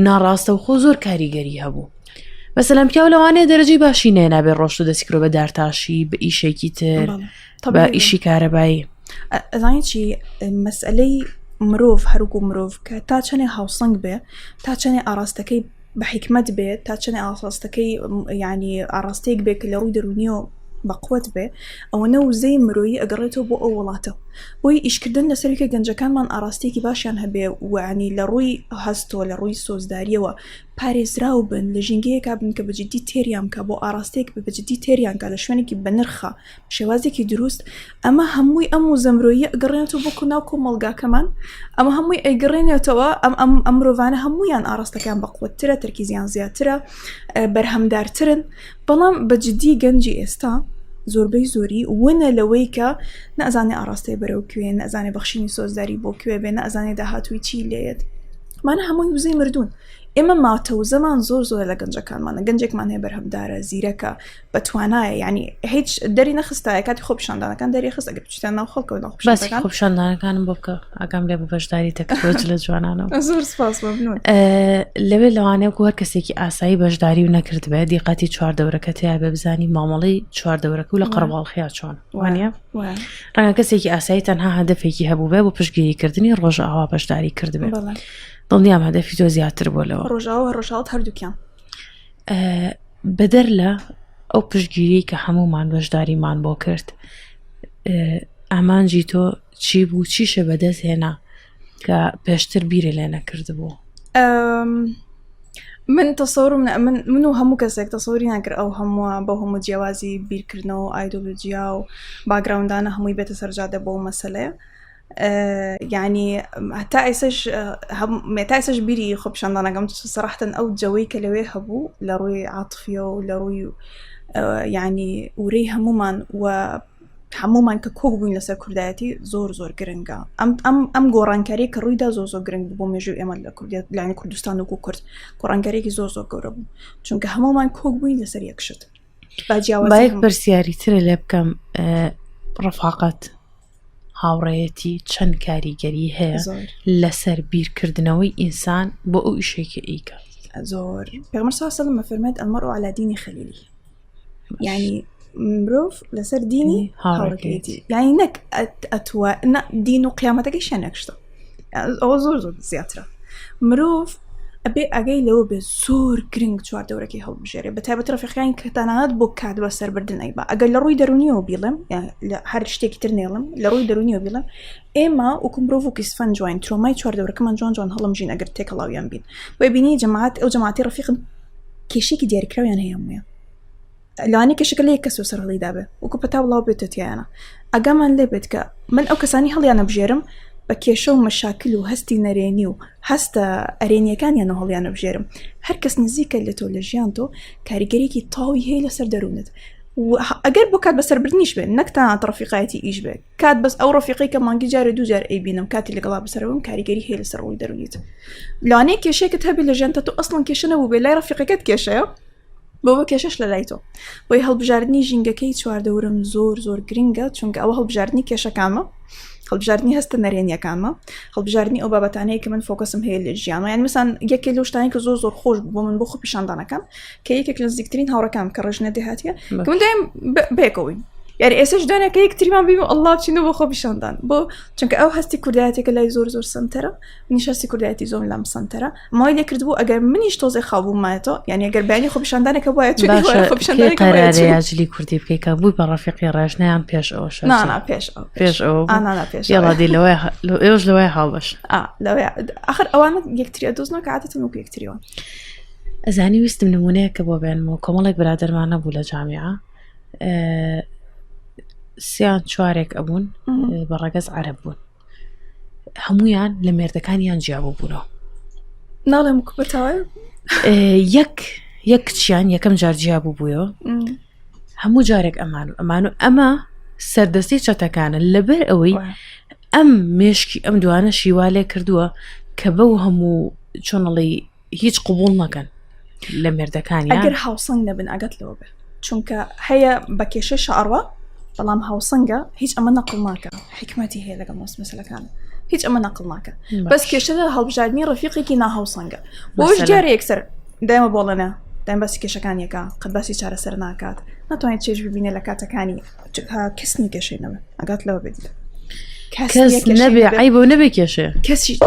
ناڕاستە و خۆ زۆر کاریگەری هەبوو مەسەلەن پیاو لەوانەیە دەرەجەی باشی نێنابێت ڕۆشت و دەستیکرۆ بە دارتاشی بە ئیشێکی تر بە ئیشی کارەبایی ئەزانی چی مەسئلەی مرۆڤ هەروکو مرۆڤ کە تا چەنێ هاوسەنگ بێ تا چەنێ ئاراستەکەی بە حیکمەت بێت تا چەنێ ئاراستەکەی ینی ئاراستەیەک بێت کە لە ڕووی دەرونیەوە بەقوت بێ ئەوەنە وزەی مرۆیی ئەگەڕێتەوە بۆ ئەو وڵاتە بۆی ئیشکردن لەسەرکە گەنجەکانمان ئاراستێکی باشیان هەبێ وعنی لە ڕووی هەستۆ لە ڕووی سۆزداریەوە پارێزراو بن لە ژینگەیەکا بن کە بەجددی تێریان کە بۆ ئاراستێک بەجددی تێریان کە لە شوێنێکی بەنرخە شێوازێکی دروست ئەمە هەمووی ئەم وزەمرۆیی ئەگەڕێنێتەوە بۆ ناو کۆمەڵگاکەمان ئەمە هەمووی ئەیگەڕێنێتەوە ئەم مرۆڤانە هەمویان ئاراستەکان بەقوترە تەرکیزیان زیاترە بەرهەمدارترن بەڵام بەجددی گەنجی ئێستا زۆربەی زۆری وەنە لەوەی کە نەزانێ ئاراستەی بەرەو کوێ نەزانێ بەخشینی سۆزداری بۆ کوێ بێ نەزانێ داهاتووی چی لێت مانە هەمووی وزەی مردوون ئێمە ماتەو زەمان زۆر زۆر لە گەنجەکانمانە گەنجێکمان هەیە بەرهەمدارە زیرەکە بەتوانایە ینی هیچ دەری نەخستایە کاتی خۆپشاندانەکان دەری خست ئەگەر بچیتان ناو خەڵکەوە باسی خۆپشاندانەکانم بۆ بکە ئاگام لێ بە بەشداری تەکۆچ لە جوانانەوە زۆر سپاس مەمنون لەوێ لەوانەیە هەر کەسێکی ئاسایی بەشداری و نەکرد بێ دیقەتی چواردەورەکە تیا بە بزانی مامەڵی چواردەورەکە و لە قەرەباڵخیا چۆن وانە ڕەنگە کەسێکی ئاسایی تەنها هەدەفێکی هەبوو بێ بۆ پشتگیریکردنی ڕۆژە ئاوا بەشداری کرد بێ دڵنیام هەدەفی تۆ زیاتر بۆ لەوە ڕۆژاوە ڕۆژاوت هەردووکیان بەدەر لە ئەو پشتگیری کە هەمومان بەشداریمان بۆ کرد ئامانجی تۆ چی بوو چیشە بەدەست هێنا کە پێشتر بیرە لێ نەکردبوو من تەسەورم من و هەموو کەسێک تەسەوری ناکرد ئەو هەمووە بە هەموو جیاوازی بیرکردنەوە ئایدۆلۆجیا و باگراوندانە هەمووی بێتە سەرجادە بۆ مەسەلەیە یعنی هەتا ئێسش بیری خۆپشاندانەکەم سەراحتەن ئەو جەوەی کە لەوێ هەبوو لە ڕووی عاتفیە و لە ڕووی ینی وورەی هەمومان کە کۆک بووین لەسەر کوردایەتی زۆر زۆر گرنگە ئەم گۆڕانکاری کە ڕوویدا زۆر زۆر گرنگ بۆ مێژوو ئێمە لە لانی کوردستان و کورد گۆڕانکارێکی زۆر زۆر گەورە بوو چونکە هەمومان کۆک بووین لەسەر یەکشت باەک پرسیاری ترە لێ بکەم ڕەفاقەت هاوڕێیەتی چەند کاریگەری هەیە لەسەر بیرکردنەوەی ئینسان بۆ ئەو ئیشێکی ئیکات زۆر پێغەمبەر صلی الله علیه و سلم فەرمێت المرء على دین خلیلی یعنی مروف لسر ديني هاوركيتي يعني نك أتوا دينو قيامتك إيش نكشته أو زور زياترة مروف أبي أجي لو بزور جرينج شوار دوركي هل بجري بتابع رفيقين كتناد بوكاد بسر بردن أيبا أجل لروي درونيو بيلم يعني هرشتي كتير نيلم لروي درونيو بيلم إما وكم بروفو كيسفن جوين ترو ماي شوار دورك كمان جون هلا مجين أجر تيك الله ينبين ويبيني جماعات أو جماعتي رفيق كيشيك ديار كراو يعني هي أمي لاني كشكل لي كسو سر لي دابه وكبتا والله بيتتي أنا أجمع اللي بتك من أو كساني هل أنا بجرم بكيشو مشاكل وهستي نرينيو هستا أرينيا كان ينو هل أنا بجرم هركس نزيك اللي تولجيانتو كاريجريكي طاوي هي لسر دروند وأجر بو كاد بس ربرنيش بين نكتا رفيقاتي إيش به كاد بس أو رفيقي كمان جار دو جار أي بينهم كاتي اللي قلاب سرهم كاريجري هي لسر ودرونيت لاني كيشة كتهبي لجنتو أصلا كيشنا وبلا رفيقي كات كيشة بابا كيشش للايتو وي هل بجاردني جينجا كي شوار دورم زور جرينجا چونك أو هل بجاردني كيشة كامة هل بجاردني هست نرينيا كامة هل بجاردني أو بابا تاني كمان فوكسم هي الجيانو يعني مثلا يكي لوش تاني كزور خوش بمن بخو بيشاندانا كام كي كلزيكترين هورا كام كرجنا دهاتيا كمان دايم بيكوين يعني إيش دانا كي كتير بيمو الله بتشينو بخو بيشاندان بو چونك أو هستي كرداتي كلاي زور سنترا منيش هستي كرداتي زوم لام سنترا ما اللي كردبو أجر منيش توزي خابو ماتو يعني أجر بعدي خو بيشاندانا كبايا تشوني هو خو بيشاندانا كبايا تشوني قراري أجلي كردي بكيكا بوي برافيقي راجنا عن بيش أوش نا بيش أو أنا بيش يلا دي لويها لو إيش لويها حابش آخر أوانك يكتري أدوزنا كعادة إنه يكتريون أزاني ويست من منيه كبابين مو كمالك برادر معنا بولا جامعة سيان شوارك أبون برقص عربون همويان لمردكانيان جابوا بونو ناله مكبرتاوي يك تشيان يكم جار جابوا بويو همو جارك أمانو أما سردستي شتكان اللبر قوي أم مشكي أم دوانا شيوالي كردوا كبو همو شون اللي هيج قبولنا كان لمردكانيان أجر هاوصنجا بن أجت لوبه چونك هي بكيشة شعروة طالما هاوصنجا هيج أما نقلناك حكمتي هي لك مثلا كان هيج أما نقلناك بس كيشة هالبجادني رفيقي كنا هاوصنجا وش جاري يكسر دايما بولنا دايما بس كيشة كان يكا قد بس يشار سرناكات نتواني تشيج ببيني لكاتا كاني كسني كيشة نبي أجت لو بدي كس نبي عيب ونبي كيشة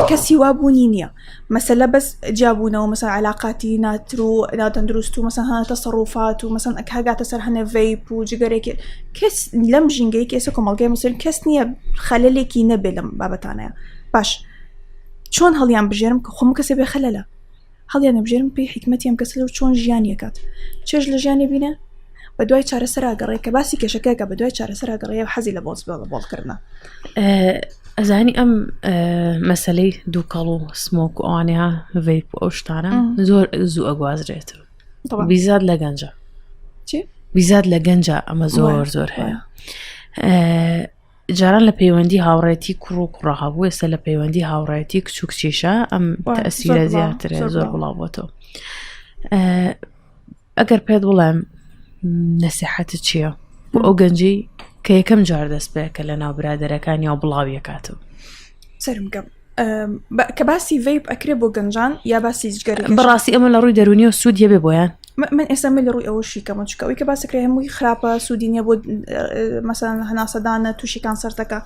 كسي وابونينيا مثلا بس جابونا ومثلا علاقاتي ناترو ناتندروستو مثلا هنا تصرفات ومثلا أكهاجات تسر هنا فيب وجيجريك كس لم جينجي كيسكم الجاي مثلا كسني خللكي نبلم بابتانا باش شون هاليام بجرم كخم كسبي خلله هاليام بجرم بي حكمتي أم كسلو شون جياني كات تشج لجاني بينا بدوي شهر سرعة قرية كباسي كشكاكة بدوي شهر سرعة قرية وحزي لبوز بول كرنا أزاني مسألة دوكالو سموك وعنيها فيب وأشتانا زور زو أجواز ريتو بيزاد لجنجة شي بيزاد لجنجة أما زور هي جاران لبيوندي هاوريتي كرو كراها ويسا لبيوندي هاوريتي كشوك شيشة أم تأثير زيادة زور بلابوتو أجر بيد والله نصيحتي تشيا وأوجنجي كي كم جار دست بك لنا برادر كان يا بلاوي كاتو سرم كم كباسي فيب أكرب وجنجان يا باسي جري براسي أمل روي درونيو سود يبي بويان من اسمه روي أول شيء كمان شو كوي كباسي كريه مو خرابة سودين يبود مثلا هنا صدانا توشي كان صرتك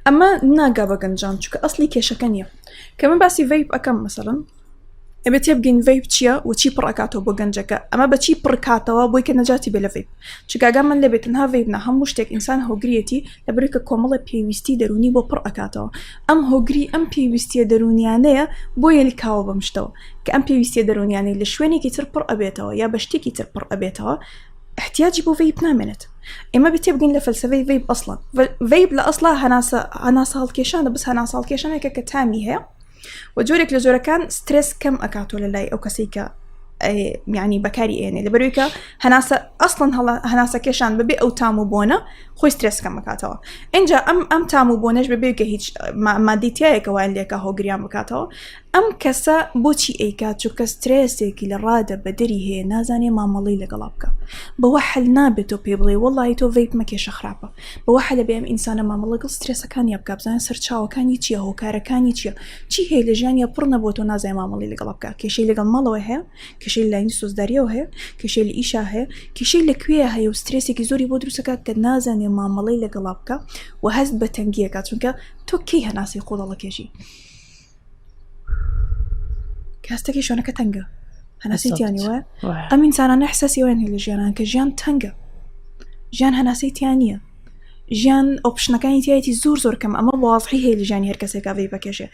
أما ناقة بجنجان شو كأصلي كشكنية كمان باسي فيب أكم مثلا بتيبجين فيب تشيا وتشي بركاتو بوجنجك أما بتشي بركاتو بوي كنجاتي بلا فيب شكا جامن لبتنها فيبنا هم مشتك إنسان هوجريتي لبريك كومل بيوستي دروني ببركاتو أم هوجري أم بيوستي درونيانية بوي الكاو بمشتو كأم بيوستي درونياني لشويني كتر برأبيتو يا بشتي كتر برأبيتو احتياجي بو فيب نامنت إما بتيبجين لفلسفة فيب أصلا فيب لا أصلا هناسا هالكيشان بس هناسا هالكيشان كتامي هي وجورك لجورا كان ستريس كم أكاتو للاي أو كسيكا يعني بكاري يعني لبرويكا هناسا أصلا هناسا كيشان ببي أو تامو بونا خوي ستريس كم أكاتو إنجا أم تامو بوناش ببيوكا هيج ما ديتيايكا وين ليكا هو قريان بكاتو ئەم کەسە بۆچی ئەیکات چونکە سترێسێکی لە ڕادە بەدەری هەیە نازانێ مامەڵی لەگەڵا بکە بەوە حل نابێت تۆ پێ بڵێ وەڵی تۆ ڤیپ مەکێشە خراپە بەوە حلە بێ ئەم ئینسانە مامەڵ لەگەڵ سترێسەکانی بکە بزانە سەرچاوەکانی چییە هۆکارەکانی چییە چی هەیە لە ژیانیا پڕ نەبووە تۆ نازای مامەڵی لەگەڵا بکە کێشەی لەگەڵ ماڵەوە هەیە کێشەی لاینی سۆزداریەوە هەیە کێشەی لە ئیشا هەیە کێشەی لەکوێیە هەیە و سترێسێکی زۆری بۆ دروستەکە کە نازانێ مامەڵی لەگەڵا بکە و هەست بە تەنگیەکە چونکە تۆ کەی هەناسی خۆڵەکێژی کاستێکی شوێنەکە تەنگە هەناسیتیانیوە ئەم ئینسانانە حساسیەوەیان هەیە لە ژیانان کە ژیان تەنگە ژیان هەناسیتیان نییە ژیان ئۆپشنەکانی تایەتی زۆر کەم ئەمە واضحی هەیە لە ژیانی هەر کەسێکا ڤیپ بکێشێ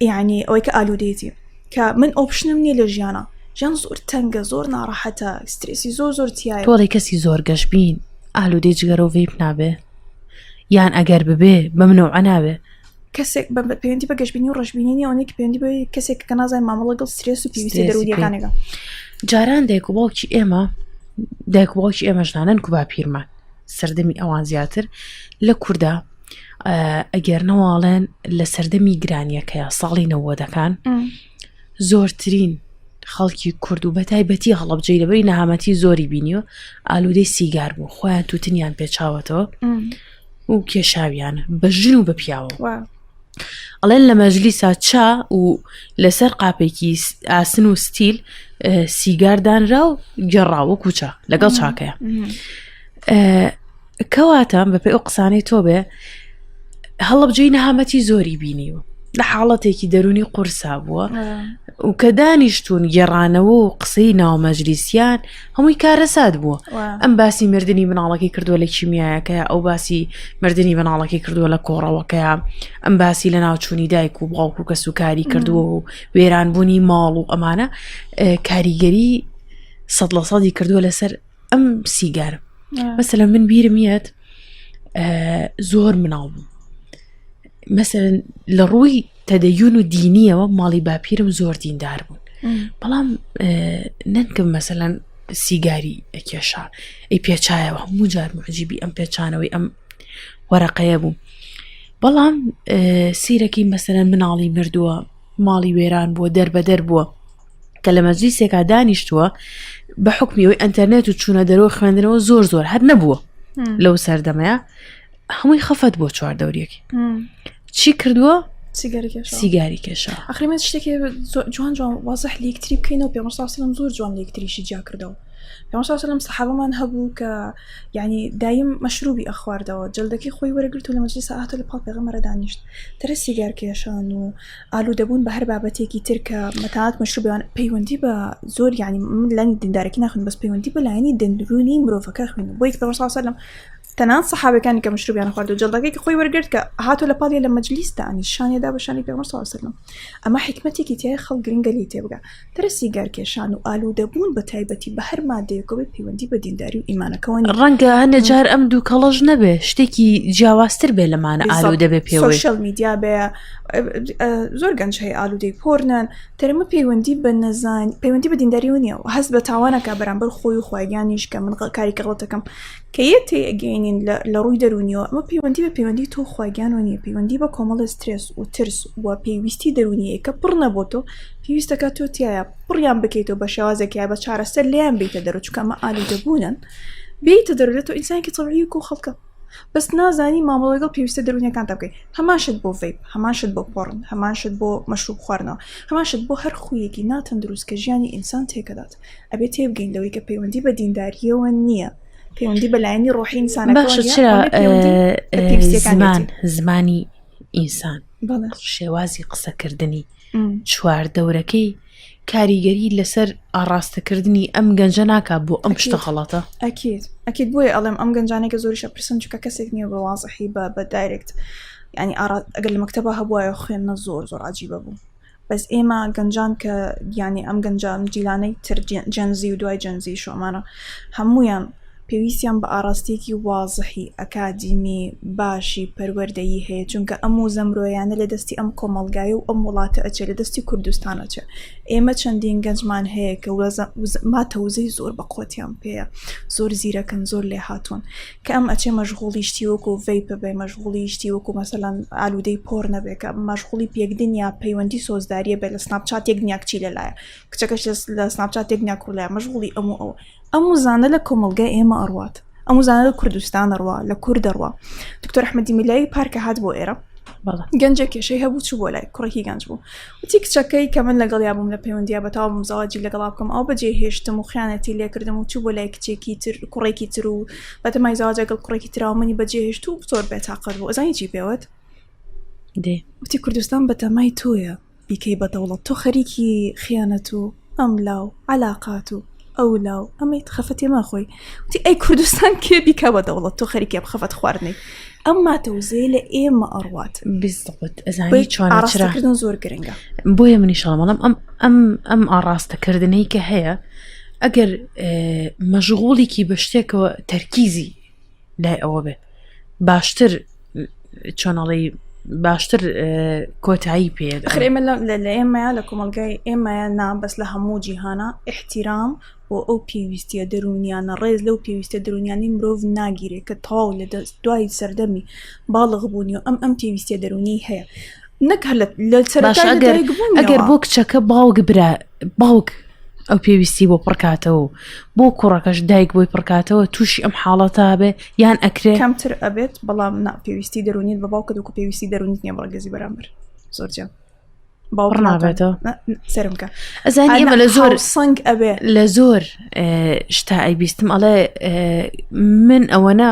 یعنی ئەوەی کە ئالوودەیەتی کە من ئۆپشنم نییە لە ژیانە ژیان زۆر تەنگە زۆر ناڕەحەتە سترێسی زۆر تایە تۆڵی کەسی زۆر گەشتبین ئالوودەی جگەرە و ڤیپ نابێ یان ئەگەر ببێ بمنەوە نابێ کەسێک پەیوەندی بە گەشتبینی و ڕەشبینی ئەوەیەکی پەیوەندی بە کەسێک کە نازای مامەڵ لەگەڵ سترێس و پێویستی دەرونیەکانێکە جاران دایک و باوکی ئێمەژدانن کو با پیرمان سەردەمی ئەوان زیاتر لە کووردا ئەگەر نەواڵێن لە سەردەمی گرانیەکەیە ساڵی 90ەکان زۆرترین خەڵکی کورد و بەتایبەتی هەڵەبجەی لەبەری نەهامەتی زۆری بینیوە ئالوودەی سیگار بوو خۆیان تووتنیان پێچاوەتەوە و کێشاویانە بە ژن و بە پیاوە ئەڵێن لە مەجلیسا چا و لەسەر قاپێکی ئاسن و ستیل سیگاردانرا و گەڕاوە کوچە لەگەڵ چاکەیە کەواتە بەپێی ئەو قسانەی تۆ بێ هەڵەبجەی نەهامەتی زۆری بینیوە لە حاڵەتێکی دەرونی قورسا بووە و کە دانیشتون گێڕانەوە و قسەی ناومەجلیسیان هەمووی کارەسات بووە ئەم باسی مردنی مناڵەکەی کردووە لە کیمیایەکەیە ئەو باسی مردنی مناڵەکەی کردووە لە کۆڕەوەکەیە ئەم باسی لە ناوچوونی دایک و باوک و کەسوکاری کردووە و وێرانبوونی ماڵ و ئەمانە کاریگەری 100% کردووە لەسەر ئەم سیگارە مەسەلەن من بیرمیەت زۆر مناڵ بوو مەسەلەن لە ڕووی تەدەیون و دینیەوە ماڵی باپیرم زۆر دیندار بوون بەڵام نەنکەم مەسەلەن سیگاری ئەکێشا ئەی پێچایەوە هەموو جار معجیبی ئەم پێچانەوەی ئەم وەرەقەیە بوو بەڵام سیرەکی مەسەلەن مناڵی مردووە ماڵی وێران بووە دەربەدەر بووە کە لە مەجلیسێکا دانیشتووە بە حکمیەوەی ئەنتەرنێت و چوونە دەرەوە خوێندنەوە زۆر هەر نەبووە لەو سەردەمەیە هەمووی خەفەت بۆ چواردەورێکی چی کردووە؟ سیگاری کێشا ئەخریمەت شتێکی جوان وازح لە یەکتری بکەینەوە پێغەمبەر صلی الله علیه و سلم زۆر جوان لە یەکتریشی جیا کردەوە پێغەمبەر صلی الله علیه و سلم سەحابەمان هەبوو کە یعنی دایم مەشروبی ئەخواردەوە جلدەکەی خۆی وەرەگرت و لە مەجلیسە هاتە لە پاڵ پێغەمبەرە دانیشت تەرە سیگار کێشان و ئالوودەبوون بە هەر بابەتێکی تر کە مەتانەت مەشروبیان پەیوەندی بە زۆر یعنی من لانی دیندارێکی ناخوێن بەس پەیوەندی بە لایەنی دەرونی مرۆڤەکە خوێن بۆی کە پێغەمبەر صلی الله علیه و سلم تەنانەت سەحابەکانی کە مەشروبیان خواردو جلدەکەی کە خۆی وەرگرت کە هاتۆ لە پاڵی لە مەجلیسدا ئەنی شانێدا بە شانی پێغەمبەر صلی الله علیه و سلم ئەمە حکمەتێکی تایە خەڵک گرنگە لێ تێبگا تەرە سیگار کێشان و ئالوودەبوون بە تایبەتی بە هەر مادەیەکەوە پەیوەندی بە دینداری و ئیمانەکەوە ڕەنگە هەندێک جار ئەم دوو کەڵەژ نەبێ شتێکی جیاوازتر بێ لەمانە ئالوودە بێ پێوەی سوشیال میدیا بێ زۆر گەنج هەیە ئالوودەی پۆرنن تەرمە پەیوەندی بە نەزان پەیوەندی بە دینداری و نییە و هەست بە تاوانەکە بەرامبەر خۆی و خۆیانیش کە من کاری کەڵەتەکەم کە یە تێگەینین لە ڕووی دەرونیەوە ئەمە پەیوەندی بە پەیوەندی تۆ خۆیان و نییە پەیوەندی بە کۆمەڵە سترێس و ترس و پێویستی دەرونیە کە پڕ نەبوو تۆ پێویستەکە تۆ تایە پڕیان بکەیتەوە بە شێوازێکیان بە چارەسەر لیان بیتە دەرو چونکە ئەمە ئالوودەبوونن بیتە دەرولێتەوە ئینسانێکی تەبیعی و خەڵکە بەس نازانی مامەڵە لەگەڵ پێویستە دەرونیەکان تا بکەیت هەماشت بۆ ڤیپ هەماشت بۆ پۆڕن هەماشت بۆ مەشروب خواردنەوە هەماشت بۆ هەر خویەکی ناتەندروست کە ژیانی ئینسان تێکەدات ئەبێ تێبگەین لەوەی کە پەیوەندی بە دینداریەوە نییە پەیوەندی بەلایەنی ڕۆحی ئینسانەکە زمانی ئینسان شێوازی قسەکردنی چواردەورەکەی کاریگەری لەسەر ئاڕاستەکردنی ئەم گەنجە ناکا بۆ ئەم شتە خەڵەتە ئەکید بۆیە ئەڵێم ئەم گەنجانێکە زۆریشە پرسن چکە کەسێک نییە بە وازحی بە دایرکت ینی ئەگەر لە مەکتەبە هەبووایە خوێندنە زۆر عجیبە بوو بەس ئێمە گەنجان کە ینی ئەم گەنجان جیلانەی تر جەنزی و دوای جەنزی شۆمانە هەمویان پێویستیان بە ئاراستێکی وازحی ئەکادیمی باشی پەروەردەیی هەیە چونکە ئەم و زەمرۆیانە لە دەستی ئەم کۆمەڵگای و ئەم وڵاتە ئەچێت لە دەستی کوردستانەچێت ئێمە چەندین گەنجمان هەیە کە ماتەوزەی زۆر بە قۆتیان پێەیە زۆر زیرەکەن زۆر لێ هاتوون کە ئەم ئەچێ مەشغوڵی شتی وەکو ڤەیپە بێ مەشغوڵی شتی وەکو مەسەلەن ئالوودەی پۆر نەبێت کە مەشغوڵی پێکدن یا پەیوەندی سۆزداریە بێت لە سناپچات یەک دنیا کچی لەلایە کچەکەش لە سناپچات یەک دنیا کوڕلایە مەشغوڵی ئەم زانە لە کۆمەلگای ئێمە ئەڕوات ئەم زانە لە کوردستان ئەڕوا لە کورد دەڕوا دکتۆر ئەحمەدی میلایی پارکە هات بۆ ئێرە گەنجە کێشەی هەبوو چوو بۆ لای کوڕێکی گەنج بوو وتی کچەکەی کە من لەگەڵ یا بووم لە پەیوەندیە بەتاوم زەواجی لەگەڵا بکەم ئەو بەجێ هێشتم و خیانەتی لێکردم و چوو بۆ لای کچێکی تر کوڕێکی تر و بەتەمای زەواج لەگەڵ کوڕێکی تراوە منی بەجێ هێشت و زۆر بێتاقەت بوو ئەزانی چی پێوت وتی کوردستان بەتەمای تۆیە بیکەی بەدەوڵەت تۆ خەریکی خیانەت و ئەم لاو علاقات و ئەو لاو ئەمەی خەفەتی ما خۆی وتی ئەی کوردستان کێ بیکە بەدەوڵەت تۆ خەریکی بخەفەت خواردنەی ئەمما تەوزەی لە ئێمە ئەڕوات بالضبط ئەزانی ئاراستەکردن زۆر گرنگە بۆیە منی شەڵمەڵم ئەم ئاراستەکردنەی کە هەیە ئەگەر مەشغوڵێکی بە شتێکەوە تەرکیزی لای ئەوە بێت باشتر چۆنەڵی باشتر کۆتایی پێ ئێمە لە ئێمەیە لە کۆمەلگای ئێمەیە نام بەس لە هەموو جیهانە احتیرام بۆ ئەو پێویستیە دەرونیانە ڕێز لەو پێویستە دەرونیانی مرۆڤ ناگیرێت کە تاو لە دوای سەردەمی باڵغ بوونی و ئەم پێویستیە دەرونی هەیە نەک لە ئەگەر بۆ کچەکە باوک ئەو پێویستی بۆ پڕکاتەوە بۆ کوڕەکەش دایک بۆی پڕکاتەوە تووشی ئەم حاڵەتە بێ یان ئەکرێ کەمتر ئەبێت بەڵام پێویستی دەرونیت بە باوکە دوکو پێویستی دەرونیت نیە بەڵگەزی بەرامبەر زۆرجان باوڕ نابێتەوە سرمکە ئەزانی ئێمە لە زۆر سنگ ئەبێ لە زۆر شتا ئەیبیستم ئەڵێ من ئەوەنە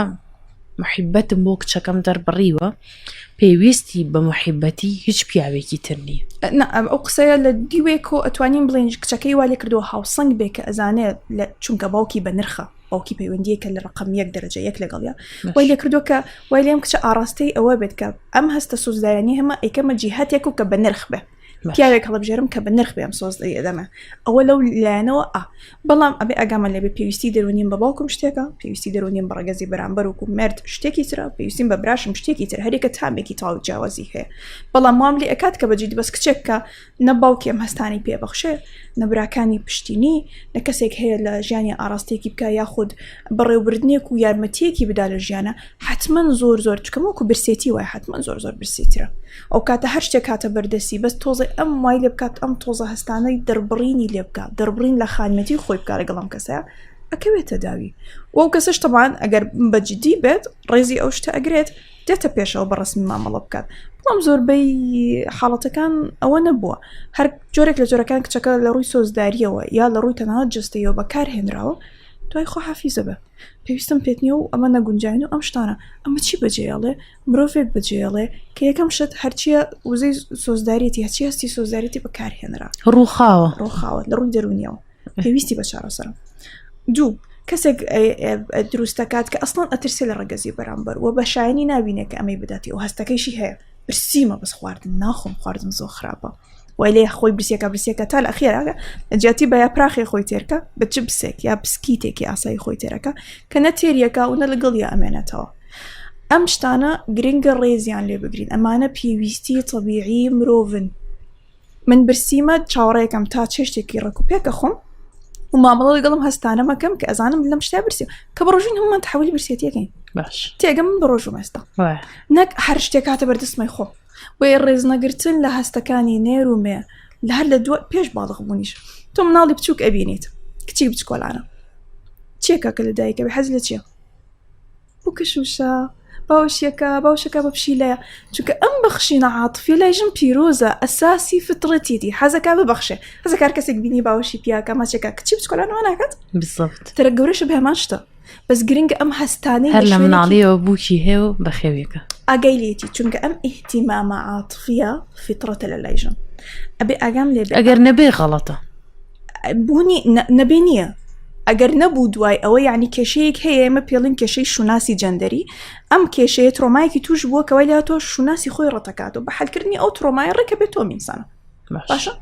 محیبەتم بۆ کچەکەم دەربڕیوە پێویستی بە محیبەتی هیچ پیاوێکی تر نییە ئەو قسەیە لە دیوێک و ئەتوانین بڵێن کچەکەی وا لێ کردەوە هاوسەنگ بێ کە ئەزانێت چونکە باوکی بە نرخە باوکی پەیوەندیەکە لە ڕقم 1 دەرەجە 1 لەگەڵیا وای لێ کردو کە وای لێم کچە ئاراستەی ئەوە بێت کە ئەم هەستە سۆزدارانی هەمە ئەیکەمە جیهاتێک و کە بە نرخ بێ پیاوێک هەڵبژێرم کە بە نرخ بێم سۆزدەی ئەدەمە ئەوە لەو لایەنەوە بەڵام ئەبێ ئەگامە لێبێ پێویستی دەرونیم بە باوکم شتێکە پێویستی دەرونیم بە ڕێگەزی بەرامبەر وکو مرد شتێکی ترە پێویستیم بە براشم شتێکی تر هەرێکە تامێکی تاو جیاوازی هەیە بەڵام مام لێ ئەکات کە بەجددی بەس کچێککە نە باوکی ئەم هەستانی پێبەخشێ نەبراکانی پشتینی نە کەسێک هەیە لە ژیانی ئاراستێکی بکە یاخود بەڕێوەبردنێک و یارمەتیەکی بدا لە ژیانە حتمما زۆر چکەمەوەکو برسێتی وای حتمما زۆر برسیترە ئەو کاتە هەر شتێک کاتە بەردەسی بەس تۆزە ئەم وای لێ بکات ئەم تۆزە هەستانەی دەربڕینی لێ بکات دەربڕین لە خانمەتی خۆی بکار لەگەڵم کەسەیە ئەکەوێتە داوی وەو کەسش تەبان ئەگەر بەجددی بێت ڕێزی ئەو شتە ئەگرێت دێتە پێشەوە بە ڕسمی مامەڵە بکات بەڵام زۆربەی حاڵەتەکان ئەوە نەبووە هەر جۆرێک لە جۆرەکان کچەکە لە ڕووی سۆزداریەوە یا لە ڕووی تەنانەت جستەیەوە بەکارهێنراوە دوای خۆ حافیزە بە پێویستم پێت نییە و ئەمە نەگونجاین و ئەم شتانە ئەمە چی بەجێڵێ مرۆڤێک بەجێڵێ کە یەکەم شت هەرچیە وزەی سۆزدارێتی هەچی هەستی سۆزدارێتی بەکارهێنرا ڕووخاوە لە ڕووی دەرونیەوە پێویستی بە چارەسەرم دوو کەسێک دروستەکات کە ئەسڵان ئەترسێ لە ڕێگەزی بەرامبەر و بە شایانی نبینێت کە ئەمەی بداتی و هەستەکەیشی هەیە برسیمە بەس خواردن ناخۆم خواردن زۆر خراپە وای لێ خۆی برسیەکە تا لە ئەخێراگە نەجیاتی بە یا پراخی خۆی تێرکە بە چ بسێک یا بسکیتێکی ئاسایی خۆی تێرەکە کە نەتێریەکە و نە لەگەڵ یا ئەمێنێتەوە ئەم شتانە گرنگە ڕێزیان لێ بگرین ئەمانە پێویستی طبیعی مرۆڤن من برسیمە چاوەڕێکم تا چێشتێکی ڕێکوپێکە خۆم و مامەڵە لەگەڵم هەستانە مەکەم کە ئەزانم لەم شتا برسی کە بە ڕۆژین هەمومان تحویلی برسێتیەکەین باش تێگەم من بە ڕۆژ و مەستا نەک هەر شتێک هاتە بەردەستمەی خۆ وێ ڕێزنەگرتن لە هەستەکانی نێر و مێ لە هەر لە دووە پێش باڵغ بوونیش تۆ مناڵی بچووک ئەبینیت کچی بچکۆلانە چێکە کە لە دایکە بێ حەز لە چییە بوو کەشوشە باوشەکە بە پشیلەیە چونکە ئەم بەخشینە عاتفی لایژم پیرۆزە ئەساسی فترەتیەتی حەزەکە ببەخشێ حەزەکار کەسێک بینی باوەشی پیاکە ماچێکە کچی بچکۆلانەوە ناکات ترە گەورەشە بهێمان شتە بەس گرنگە ئەم هەستانەی هەر لە مناڵیەوە بووکی هەیە و بەخێوێکە ئاگەیلێتی چونکە ئەم ئیهتیمامە عاتفیە فترەتە لە لایژم ئەبێ ئاگام لێ ئەگەر نەبێ غەڵەتە بوونی نەبێ نییە ئەگەر نەبوو دوای ئەوە یعنی کێشەیەک هەیە ئێمە پێڵین کێشەی شوناسی جەندەری ئەم کێشەیە ترۆمایەکی توش بووە کەوای لە تۆ شوناسی خۆی ڕەتەکات و بە حەلکردنی ئەو ترۆمای ڕێکە بێت تۆ میسانە باشا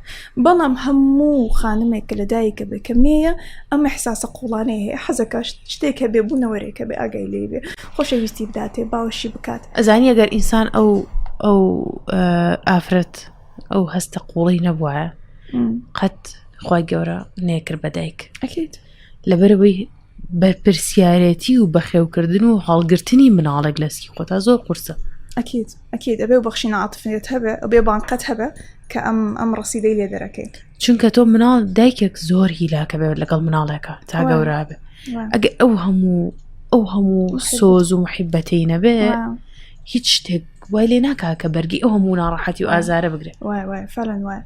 بەڵام هەموو خانمێک کە لەدایکە بێ کەمەیە ئەم حساسە قوڵانەیە هەیە حەزەکە شتێک هەبێ بوونەوەرێکە بێ ئاگای لێ بێ خۆشەویستی بداتێ باوەشی بکات ئەزانی ئەگەر ئینسان ئەو ئافرەت ئەو هەستە قوڵی نەبووە قەت خوای گەورە نێکرد بەدایک ئەکید لەبەرەوەی بەرپرسیارەتی و بەخێوکردن و هەڵگرتنی مناڵێک لەسکی خۆتا زۆر قورسە ئەکید ئەبێ و بەخشینە عاتفێت هەبێ ئەبێ بانقەت هەبێ کە ئەم ڕسیدەی لێ دەرەکەی چونکە تۆ مناڵ دایکێک زۆر هیلاکە بێت لەگەڵ مناڵێکە تا گەورە بێ ئەگە ئەو هەموو سۆز و محیبەتەی نەبێ هیچ شتێک وای لێ ناکا کە بەرگی ئەو هەموو ناڕەحەتی و ئازارە بگرێت وای فعلاً وای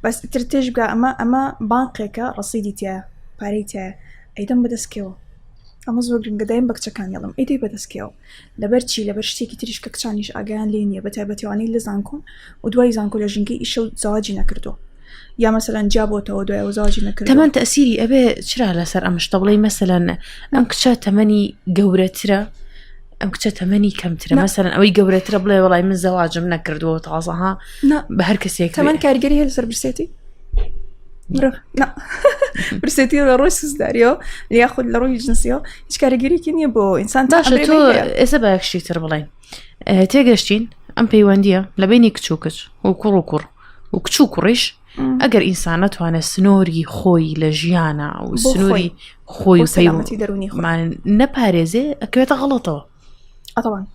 بەس ترتێژ بگا ئەمە بانقێکە ڕسیدی تایە پارەی تایە ئەیدەم بەدەستکەوە ئەمە زۆر گرنگە دایم بە کچەکان یاڵم ئەیدەی بەدەستکەوە لەبەر چی لەبەر شتێکی تریش کە کچانیش ئاگیان لێ نییە بە تایبەتیوانەی لە زانکۆن و دوای زانکۆ لە ژینگەی ئیشە و زەواجی نەکردو یا مەسەلەن جابۆتەوە دوای زەواجی نەکردو تەمەن تەسیری ئەبێ چرا لەسەر ئەمشتە بڵێ مەسەلەن ئەم کچە تەمەنی گەورەترە ئەم کچە تەمەنی کەمترە مەسەلەن ئەوەی گەورەترە بڵێ وەڵای من زەواجم نەکردووە تازەها بە هەر کەسێک تەمەن کارگەری هەیە لەسەر برسێتی برسێتی لە ڕۆی سوزداریەوە یاخود لە ڕۆی جنسیەوە هیچ کارەگەریکی نییە بۆ ئینسان باشە تۆ ئێستا بە یەکشتی تر بڵێن تێگەشتین ئەم پەیوەندیە لە بینی کچ و کچ و کوڕ و کوڕ و کچ و کوڕیش ئەگەر ئینسان نەتوانێت سنۆری خۆی لە ژیانە و سنۆری خۆی و سەلامەتی دەرونیمان نەپارێزێ ئەکەوێتە غەڵەتەوە ئەتەوان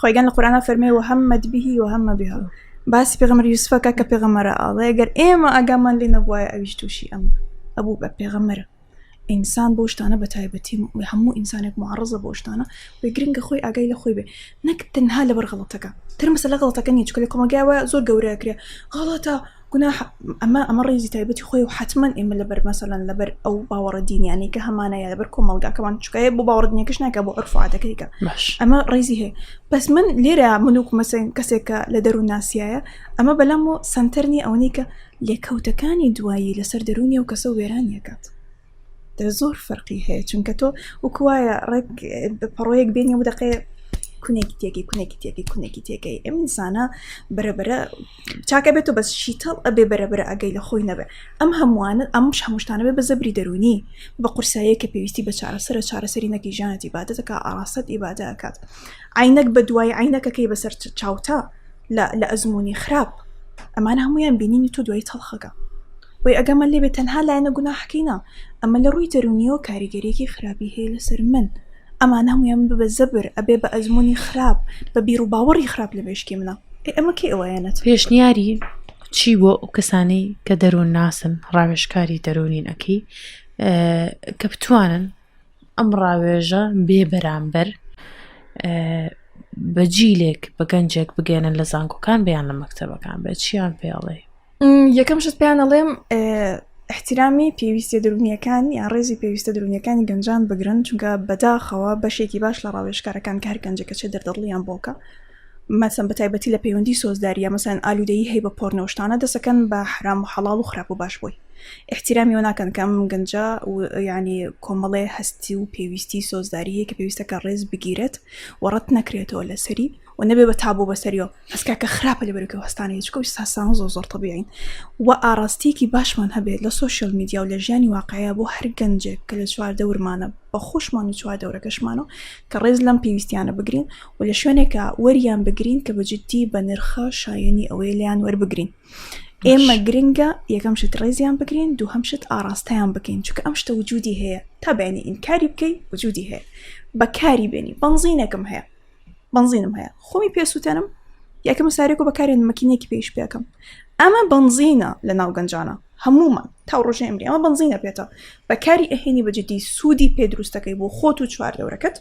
خۆیگەن لە قورئانە فەرمێ وهەمەت بهی وهەمە بها باسی پێغەمبەر یوسفەکە کە پێغەمبەرە ئاڵێ ئەگەر ئێمە ئاگامان لێ نەبوایە ئەویش تووشی ئەمە ئەبوو بە پێغەمبەرە ئینسان بۆ شتانە بە تایبەتی هەموو ئینسانێک معڕەزە بۆ شتانە بۆ گرنگە خۆی ئاگای لە خۆی بێ نەک تەنها لەبەر غەڵەتەکە تر مەسەلە غەڵەتەکە نییە چکە لە کۆمەلگایەوە زۆر گەورەیە کرێ غەڵەتە گوناح ئەمە ڕێزی تایبەتی خۆی و حتمما ئێمە لەبەر مەسەلەن لەبەر ئەو باوەڕە دینیانەی کە هەمانەیە لەبەر کۆمەلگاکەمان چکایە بۆ باوەڕدنیەکەش ناکە بۆ عرف و عادەتەکەیکە ئەمە ڕێزی هەیە بەس من لێرە منوک مەسەن کەسێکە لە دەروون ناسیایە ئەمە بەلام و سنتەرنی ئەوەی کە لێکەوتەکانی دوایی لەسەر دەرونیە و کەسە وێرانیەکات زۆر فەرقی هەیە چونکە تۆ وکوایە ڕێک پەڕۆیەک بینی و دەقێ کونێکی تێکی ئەم ئینسانە بەرەبەرە چاکە بێت و بەس شیتەڵ ئەبێ بەرەبەرە ئەگەی لە خۆی نەبێ ئەم هەمووانە ئەمش هەمووشتانە بێ بە زەبری دەرونی بە قورسایە کە پێویستی بە چارەسەری نەکی ژانەتی ئیبادەتەکە ئاراست ئیبادە ئەکات عینەک بە دوای عینەکەکەی بەسەر چاوتە لە ئەزمموی خراپ ئەمان هەمویان بینینی تۆ دوای تەڵخەکە وی ئەگەمە لێ بێت تەنها لایەنە گوناحەکەینا ئەمە لە ڕووی دەرونیەوە کاریگەریەکی خراپی هەیە لەسەر من ئەمان هەمویان بە زەبر ئەبێ بە ئەزمموی خراپ بە بیر و باوەڕی خراپ لە بێشکی منە ئەمە کێ ئەوەیانەت پێشنیاری چی بۆ ئەو کەسانەی کە دەروون ناسن ڕاوێژکاری دەرونین ئەەکەی کە بتوانن ئەم ڕاوێژە بێ بەرامبەر بە جیلێک بە گەنجێک بگەێنن لە زانکۆکان بەیان لە مەکتەبەکان بێت چیان پێڵێ یەکەم شت پێیان ئەڵێم احتیرامی پێویستە دەرونیەکان یان ڕێزی پێویستە دەرونیەکانی گەنجان بگرن چونکە بەداخەوە بەشێکی باش لە ڕاوێژکارەکان کار گەنجەکە چێ دەردەڵیان بۆکە مەسەن بە تایبەتی لە پەیوەندی سۆزداریە مەسەن ئالوودەیی هەیە بە پۆرنەوشتانە دەسەکەن بە حرام و حەڵاڵ و خراپ و باش بووی احتیرامی و ناکەن کەم گەنجە و ینی کۆمەڵێ هەستی و پێویستی سۆزداریە کە پێویستەکە ڕێز بگیرێت وەڕەت نەکرێتەوە لەسەری و نەبێ بە تابوو بەسەریەوە هەسکاکە خراپە لە بەرەکە هەستانەیە چکە ساسان زۆر طبیعین و ئاراستێکی باشمان هەبێت لە سۆشیال میدیا و لە ژیانی واقعەیە بۆ هەر گەنجێک کە لە چواردە ورمانە بە خۆشمان و چواردەورەکەشمانەوە کە ڕێز لەم پێویستیانە بگرین و لە شوێنێکە وەریان بگرین کە بەجددی بە نرخە شایەنی ئەوەی لیان وەربگرین ئێمە گرنگە یەکەم شت ڕێزیان بگرین دووهەم شت ئاراستەیان بکەین چونکە ئەم شتە وجودی هەیە تا بینی ئینکاری بکەی وجودی هەیە بەکاری بێنی بەنزینێکم هەیە بنزینم هەیە خۆمی پێسووتێنم یەکەم سارێکۆ بەکارێن مەکینێکی پێش پێکەم ئەمە بنزینە لە ناو گەنجانە هەمومان تا ڕۆژێ ئەمری ئەمە بنزینە پێێتە بەکاری ئەهێنی بەجددی سوودی پێدروستەکەی بۆ خۆت و چواردەورەکەت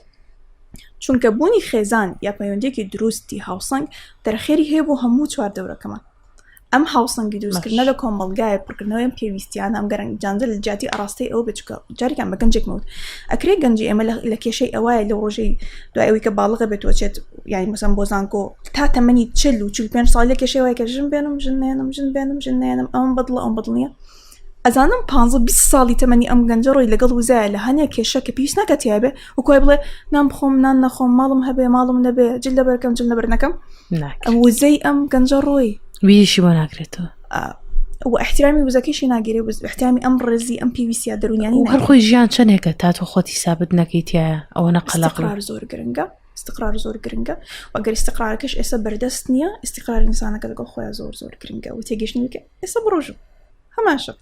چونکە بوونی خێزان یا پەیوەندێکی دروستی هاوسنگ دەرخێری هەیە بۆ هەموو چواردەورەکەمان ئەم هاوسنگی دروستکردنە لە کۆمەڵگایە پڕکردنەوەی پێویستیان ئەم گەرەنگ جاندە لە جاتی ئاراستەی ئەوە بچکە جارێکان بە گەنجێکمەوت ئەکرێ گەنجی ئێمە لە کێشەی ئەوایە لە ڕۆژەی دوای ئەوەی کە باڵغە بێتەوە چێت یانی مەسەن بۆ زانکۆ تا تەمەنی 40 و 45 ساڵ لە کێشەی وایە کە ژن بێنم ئەم بەدڵە ئەم بەدڵنیە ئەزانم 15-20 ساڵی تەمەنی ئەم گەنجە ڕۆی لەگەڵ وزایە لە هەنێک کێشە کە پێویست ناکاتیابێ وکوای بڵێ نان بخۆم نان نەخۆم ماڵم هەبێ ماڵم نەبێ جل لەبەرکەم جل لەبەر نەکەم ئەم وزەی ئەم گەنجە ڕۆی ویشی بۆ ناکرێتەوە و احترامی وزەکەیشی ناگیرێ احترامی ئەم ڕێزی ئەم پێویستیە دەرونیانی هەر خۆی ژیان چەندێکە تاتۆ خۆتی سابت نەکەیتیایە ئەوە نەقەلق استقرار زۆر گرنگە استقرار زۆر گرنگە وەگەر استقرارەکەش ئێستا بەردەست نییە استقرار ئینسانەکە لەگەڵ خۆیان زۆر زۆر گرنگە و تێگەشتنیکە ئێستا بڕۆژم هەماشە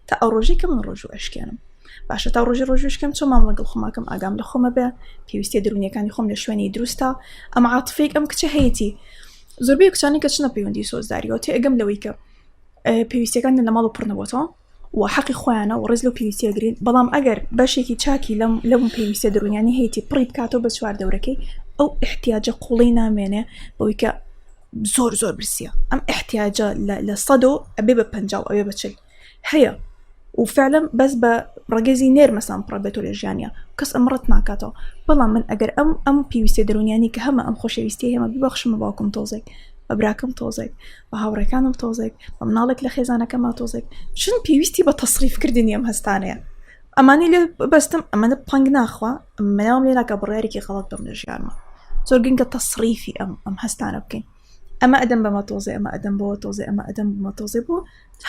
تا ئەو ڕۆژی کە من ڕۆژ و ئەشکێنم باشە تا ڕۆژی ڕۆژشکەم چۆن مام لەگەڵ خۆماکەم ئاگام لە خۆمە بێ پێویستی دەرونیەکانی خۆم لە شوێنی دروستە ئەم عاتفێک ئەم کچە هەیەی زۆربەی کچانی کە چنە پەیوەندی سۆزداریەوە تێ ئەگەم لەوەی کە پێویستیەکان لە ماڵ پڕنەبووەوە و حەقی خۆیانە و ڕێز لەو پێویستیە گرین بەڵام ئەگەر بەشێکی چاکی لەم پێویستە دەرونیانی هەیەی پڕی بکاتەوە بە چوار دەورەکەی ئەو احتیاجە قوڵی نامێنێ بەوەی کە زۆر زۆر برسیە ئەم احتیاجە لە 100 ئەبێ بە 50 ئەوێ بە 40 هەیە و فعلا بەس بە ڕگەزی نێرمەسان پڕبێتەوە لە ژیانە کەس ئەمڕەت ناکاتەوە بەڵام من ئەگەر ئەم پێویستە دەرونیانی کە هەمە ئەم خۆشەویستی هێمە ببەخشمە باوکم تۆزێک بە براکەم تۆزێک بە هاوڕێکانم تۆزێک بە مناڵێک لە خێزانەکەما تۆزێک چون پێویستی بە تەصریفکردنی ئەم هەستانەیە ئەمانی لێ بەستم ئەمەدە پەنگ ناخوا مناوم لێ ناکە بڕیارێکی غەڵەت بم لە ژیانمە زۆر گرنگە تەصریفی ئەم هەستانە بکەین ئەمە ئەدەم بەمە تۆزێ ئەمە ئەدەم بۆ تۆزێ ئەمە ئەدەم بمە تۆزێ بۆ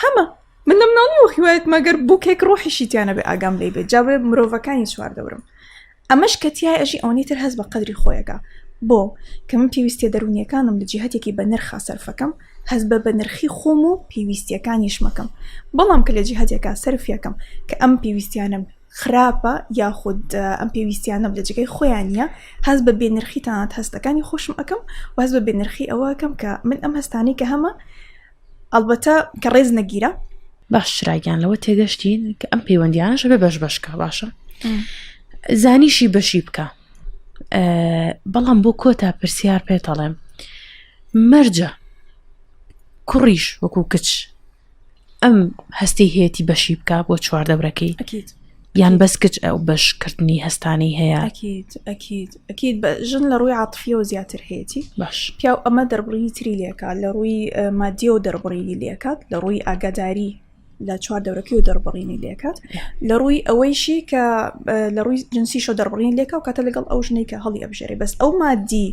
هەمە من لە مناڵی وەخیوایەت مەگەر بووکێک ڕۆحیشی تیانە بێ ئاگام لێ بێت جاوێ مرۆڤەکانی چوار دەورم ئەمەش کە تیای ئەژی ئەوەی تر هەست بە قەدری خۆیەکە بۆ کە من پێویستیە دەرونیەکانم لە جیهەتێکی بە نرخا سەرفەکەم هەست بە نرخی خۆم و پێویستیەکانیش مەکەم بەڵام کە لە جیهەتێکا سەرفیەکەم کە ئەم پێویستیانم خراپە یاخود ئەم پێویستیانم لە جگەی خۆیان نیە هەست بە بێنرخی تەنانەت هەستەکانی خۆشم ئەەکەم و هەست بە بێنرخی ئەوەکەم کە من ئەم هەستانی کە هەمە ئەلبەتە کە ڕێز نەگیرە باش شراگیان لەوە تێگەشتین کە ئەم پەیوەندیانەش بێ بەش بەشکە باشە زانیشی بەشی بکە بەڵام بۆ کۆتا پرسیار پێتەڵێم مەرجە کوڕیش وەکو کچ ئەم هەستی هەیەی بەشی بکە بۆ چوار دەورەکەی یان بەس کچ ئەو بەشکردنی هەستانی هەیە ئەکید ژن لە ڕووی عاتفیەوە زیاتر هەیەی باش پیاو ئەمە دەربڕی تری لێکات لە ڕووی مادیە و دەربڕی لێکات لە ڕووی ئاگاداری لە چوار دەورەکەی و دەربڕینی لێکات لە ڕووی ئەوەیشی کە لە ڕووی جنسیشە دەربڕین لێکە و کاتە لەگەڵ ئەو ژنەی کە هەڵی ئەبژێری بەس ئەو مادی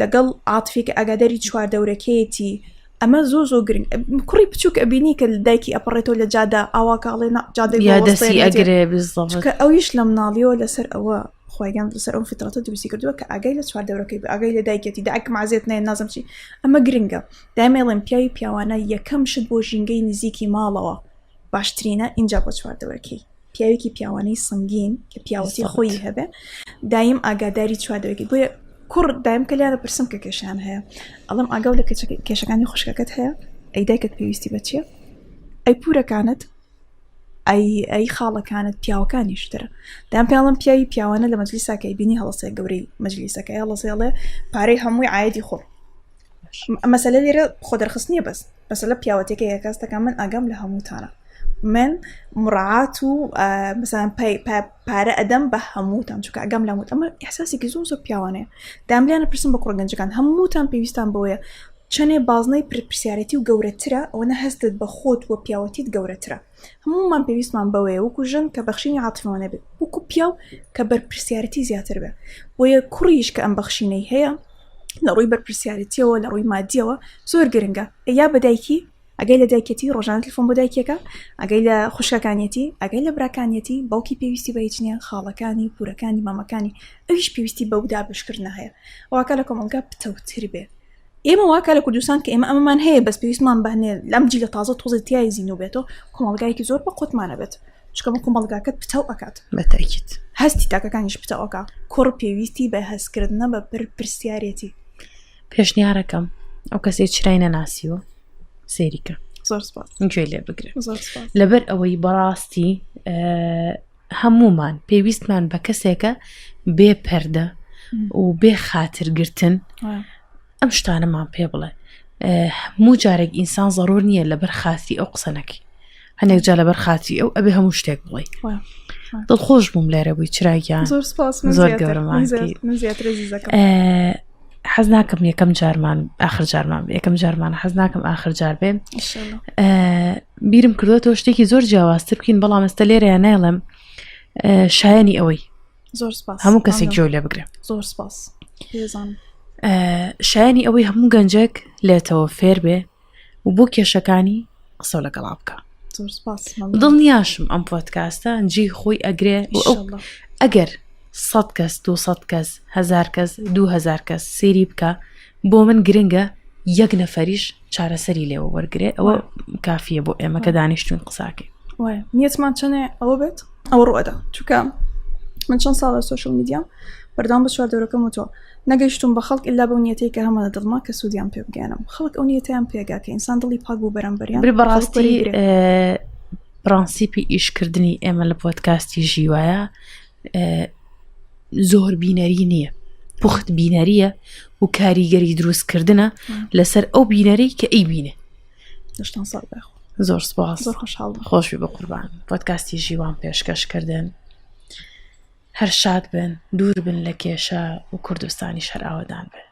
لەگەڵ عاتفی کە ئاگاداری چوار دەورەکەیەتی ئەمە زۆ گرنگ کوڕی بچووک ئەبینی کە دایکی ئەپەڕێتەوە لە جادا ئاواکاڵێ جادەی یادەسی ئەگرێ کە ئەویش لە مناڵیەوە لەسەر ئەوە خۆیان لەسەر ئەو فترەتە دووسی کردووە کە ئاگای لە چوار دەورەکەی بە ئاگای لە دایکەتی داک مازێت نای نازم چی ئەمە گرنگە دامێڵێن پیاوی پیاوانە یەکەم شت بۆ ژینگەی نزیکی ماڵەوە باشترینە اینجا بۆ چوار دەورەکەی پیاوێکی پیاوانەی سنگین کە پیاوەتی خۆی هەبێ دایم ئاگاداری چوار دەورەکەی بۆیە کوڕ دایم کە لیانە پرسم کە کێشیان هەیە ئەڵم ئاگاو لە کێشەکانی خوشکەکەت هەیە ئەی دایکت پێویستی بە چییە ئەی پورەکانت ئەی خاڵەکانت پیاوەکانیشترە دام پێڵم پیاوی پیاوانە لە مەجلیساکەی بینی هەڵسێ گەورەی مەجلیسەکەی هەڵسێڵێ پارەی هەمووی عایدی خۆڕ مەسەلە لێرە خۆ دەرخست نییە بەس لە پیاوەتێکە یەکاستەکان من ئاگام لە هەمووتانە من مڕعات و مثلا پارە ئەدەم بە هەمووتان چونکە ئەگەم لەموت ئەمە ئەحساسێکی زۆر پیاوانەیە داملیانە پرسم بە کوڕگەنجەکان هەمووتان پێویستان بۆیە چەنێ بازنەی پرسیارەتی و گەورەترە ئەوە هەستت بە خۆت و پیاوەتیت گەورەترە هەمومان پێویستمان بەوەیە وەکو ژن کە بەخشینی عاتفەوە بێت وەکو پیاو کە بەرپرسیارەتی زیاتر بێ بۆیە کوڕیش کە ئەم بەخشینەی هەیە لە ڕووی بەرپرسیارەتیەوە لە ڕووی مادیەوە زۆر گرنگە یا بەدایکی ئەگەی لە دایکەتی ڕۆژانە تەلفۆن بۆ دایکێکە ئەگەی لە خوشکەکانیەتی ئەگەی لە براکانیەتی باوکی پێویستی بە هیچ نییە خاڵەکانی پورەکانی مامەکانی ئەویش پێویستی بەودا بشکردنە هەیە واکە لە کۆمەلگا پتەوتر بێ ئێمە واکە لە کوردستان کە ئێمە ئەمەمان هەیە بەس پێویستمان بەهێ لەم جیلە تازە تۆزێتیای زیین و بێتەوە کۆمەلگایەکی زۆر بە قوتمانە بێت چکەمە کۆمەلگاکەت پتەو ئەکات بەتاکید هەستی تاکەکانیش پتەوەکە کوڕ پێویستی بە هەستکردنە بە پرسیارەتی پێشنیارەکەم ئەو کەسێک چرای نەناسیوە سێریکە زۆر سپاس گوێ لێ بگرێت زۆر سپاس لەبەر ئەوەی بەڕاستی هەمومان پێویستمان بە کەسێکە بێ پەردە و بێ خاترگرتن ئەم شتانەمان پێ بڵێ هەموو جارێک ئینسان زەڕور نییە لەبەر خاتری ئەو قسەنەکەی هەنێک جا لەبەر خاتری ئەو ئەبێ هەموو شتێک بڵێ دڵخۆش بووم لێرە بووی چراگیان زۆر سپاس زۆر گەورەمان حەز ناکەم یەکەم جارمان ئاخر جارمان یەکەم جارمان حەز ناکەم ئاخر جار بێن بیرم کردوەوە شتێکی زۆر جیاوازتر بکەین بەڵام ئێستا لێرەیان نایڵێم شایانی ئەوەی زۆر سپاس هەموو کەسێک گوێ لێ بگرێ زۆر سپاس پێزانم شایانی ئەوەی هەموو گەنجێک لێتەوە فێر بێ و بۆ کێشەکانی قسە لەگەڵا بکە. زۆر سپاس. دڵنیاشم ئەم پۆدکاستە جێی خۆی ئەگرێ ئەگەر 100 کەس 200 کەس 1000 کەس 2000 کەس سێری بکە بۆ من گرنگە یەک نەفەریش چارەسەری لێوە وەرگێ ئەوە کافیە بۆ ئێمە کە دانیشتوین قساکەین. وایە نیەتمان چنێ ئەوە بێت ئەوە ڕوەدا چونکە من چەند ساڵە سوشل میدیام بەردەوام بە چواردەوەکەم و تۆ نەگەیشتم بە خەڵک ئللا بەو نیەتەی کە هەمە لە دڵما کە سوودیان پێ بگەێنم. خەڵک ئەو نیەتیان پێگا کە ئینسان دڵی پاک بوو بەرەمبەریان بەڕاستی پرەنسیپی ئیشکردنی ئێمە لە پۆدکاستی ژیوایە زۆر بینەری نییە، پوخت بینەریە و کاریگەری دروستکردنە لەسەر ئەو بینەری کە ئەی بینێ. دەشتان ساڵ بەخۆ. زۆر سپاس. زۆر خۆشحاڵ بووم. خۆشی بە قوربان. پۆدکاستی ژیوان پێشکەشکردن. هەر شاد بن، دوور بن لە کێشە و کوردستانی شەر ئاوەدان بن.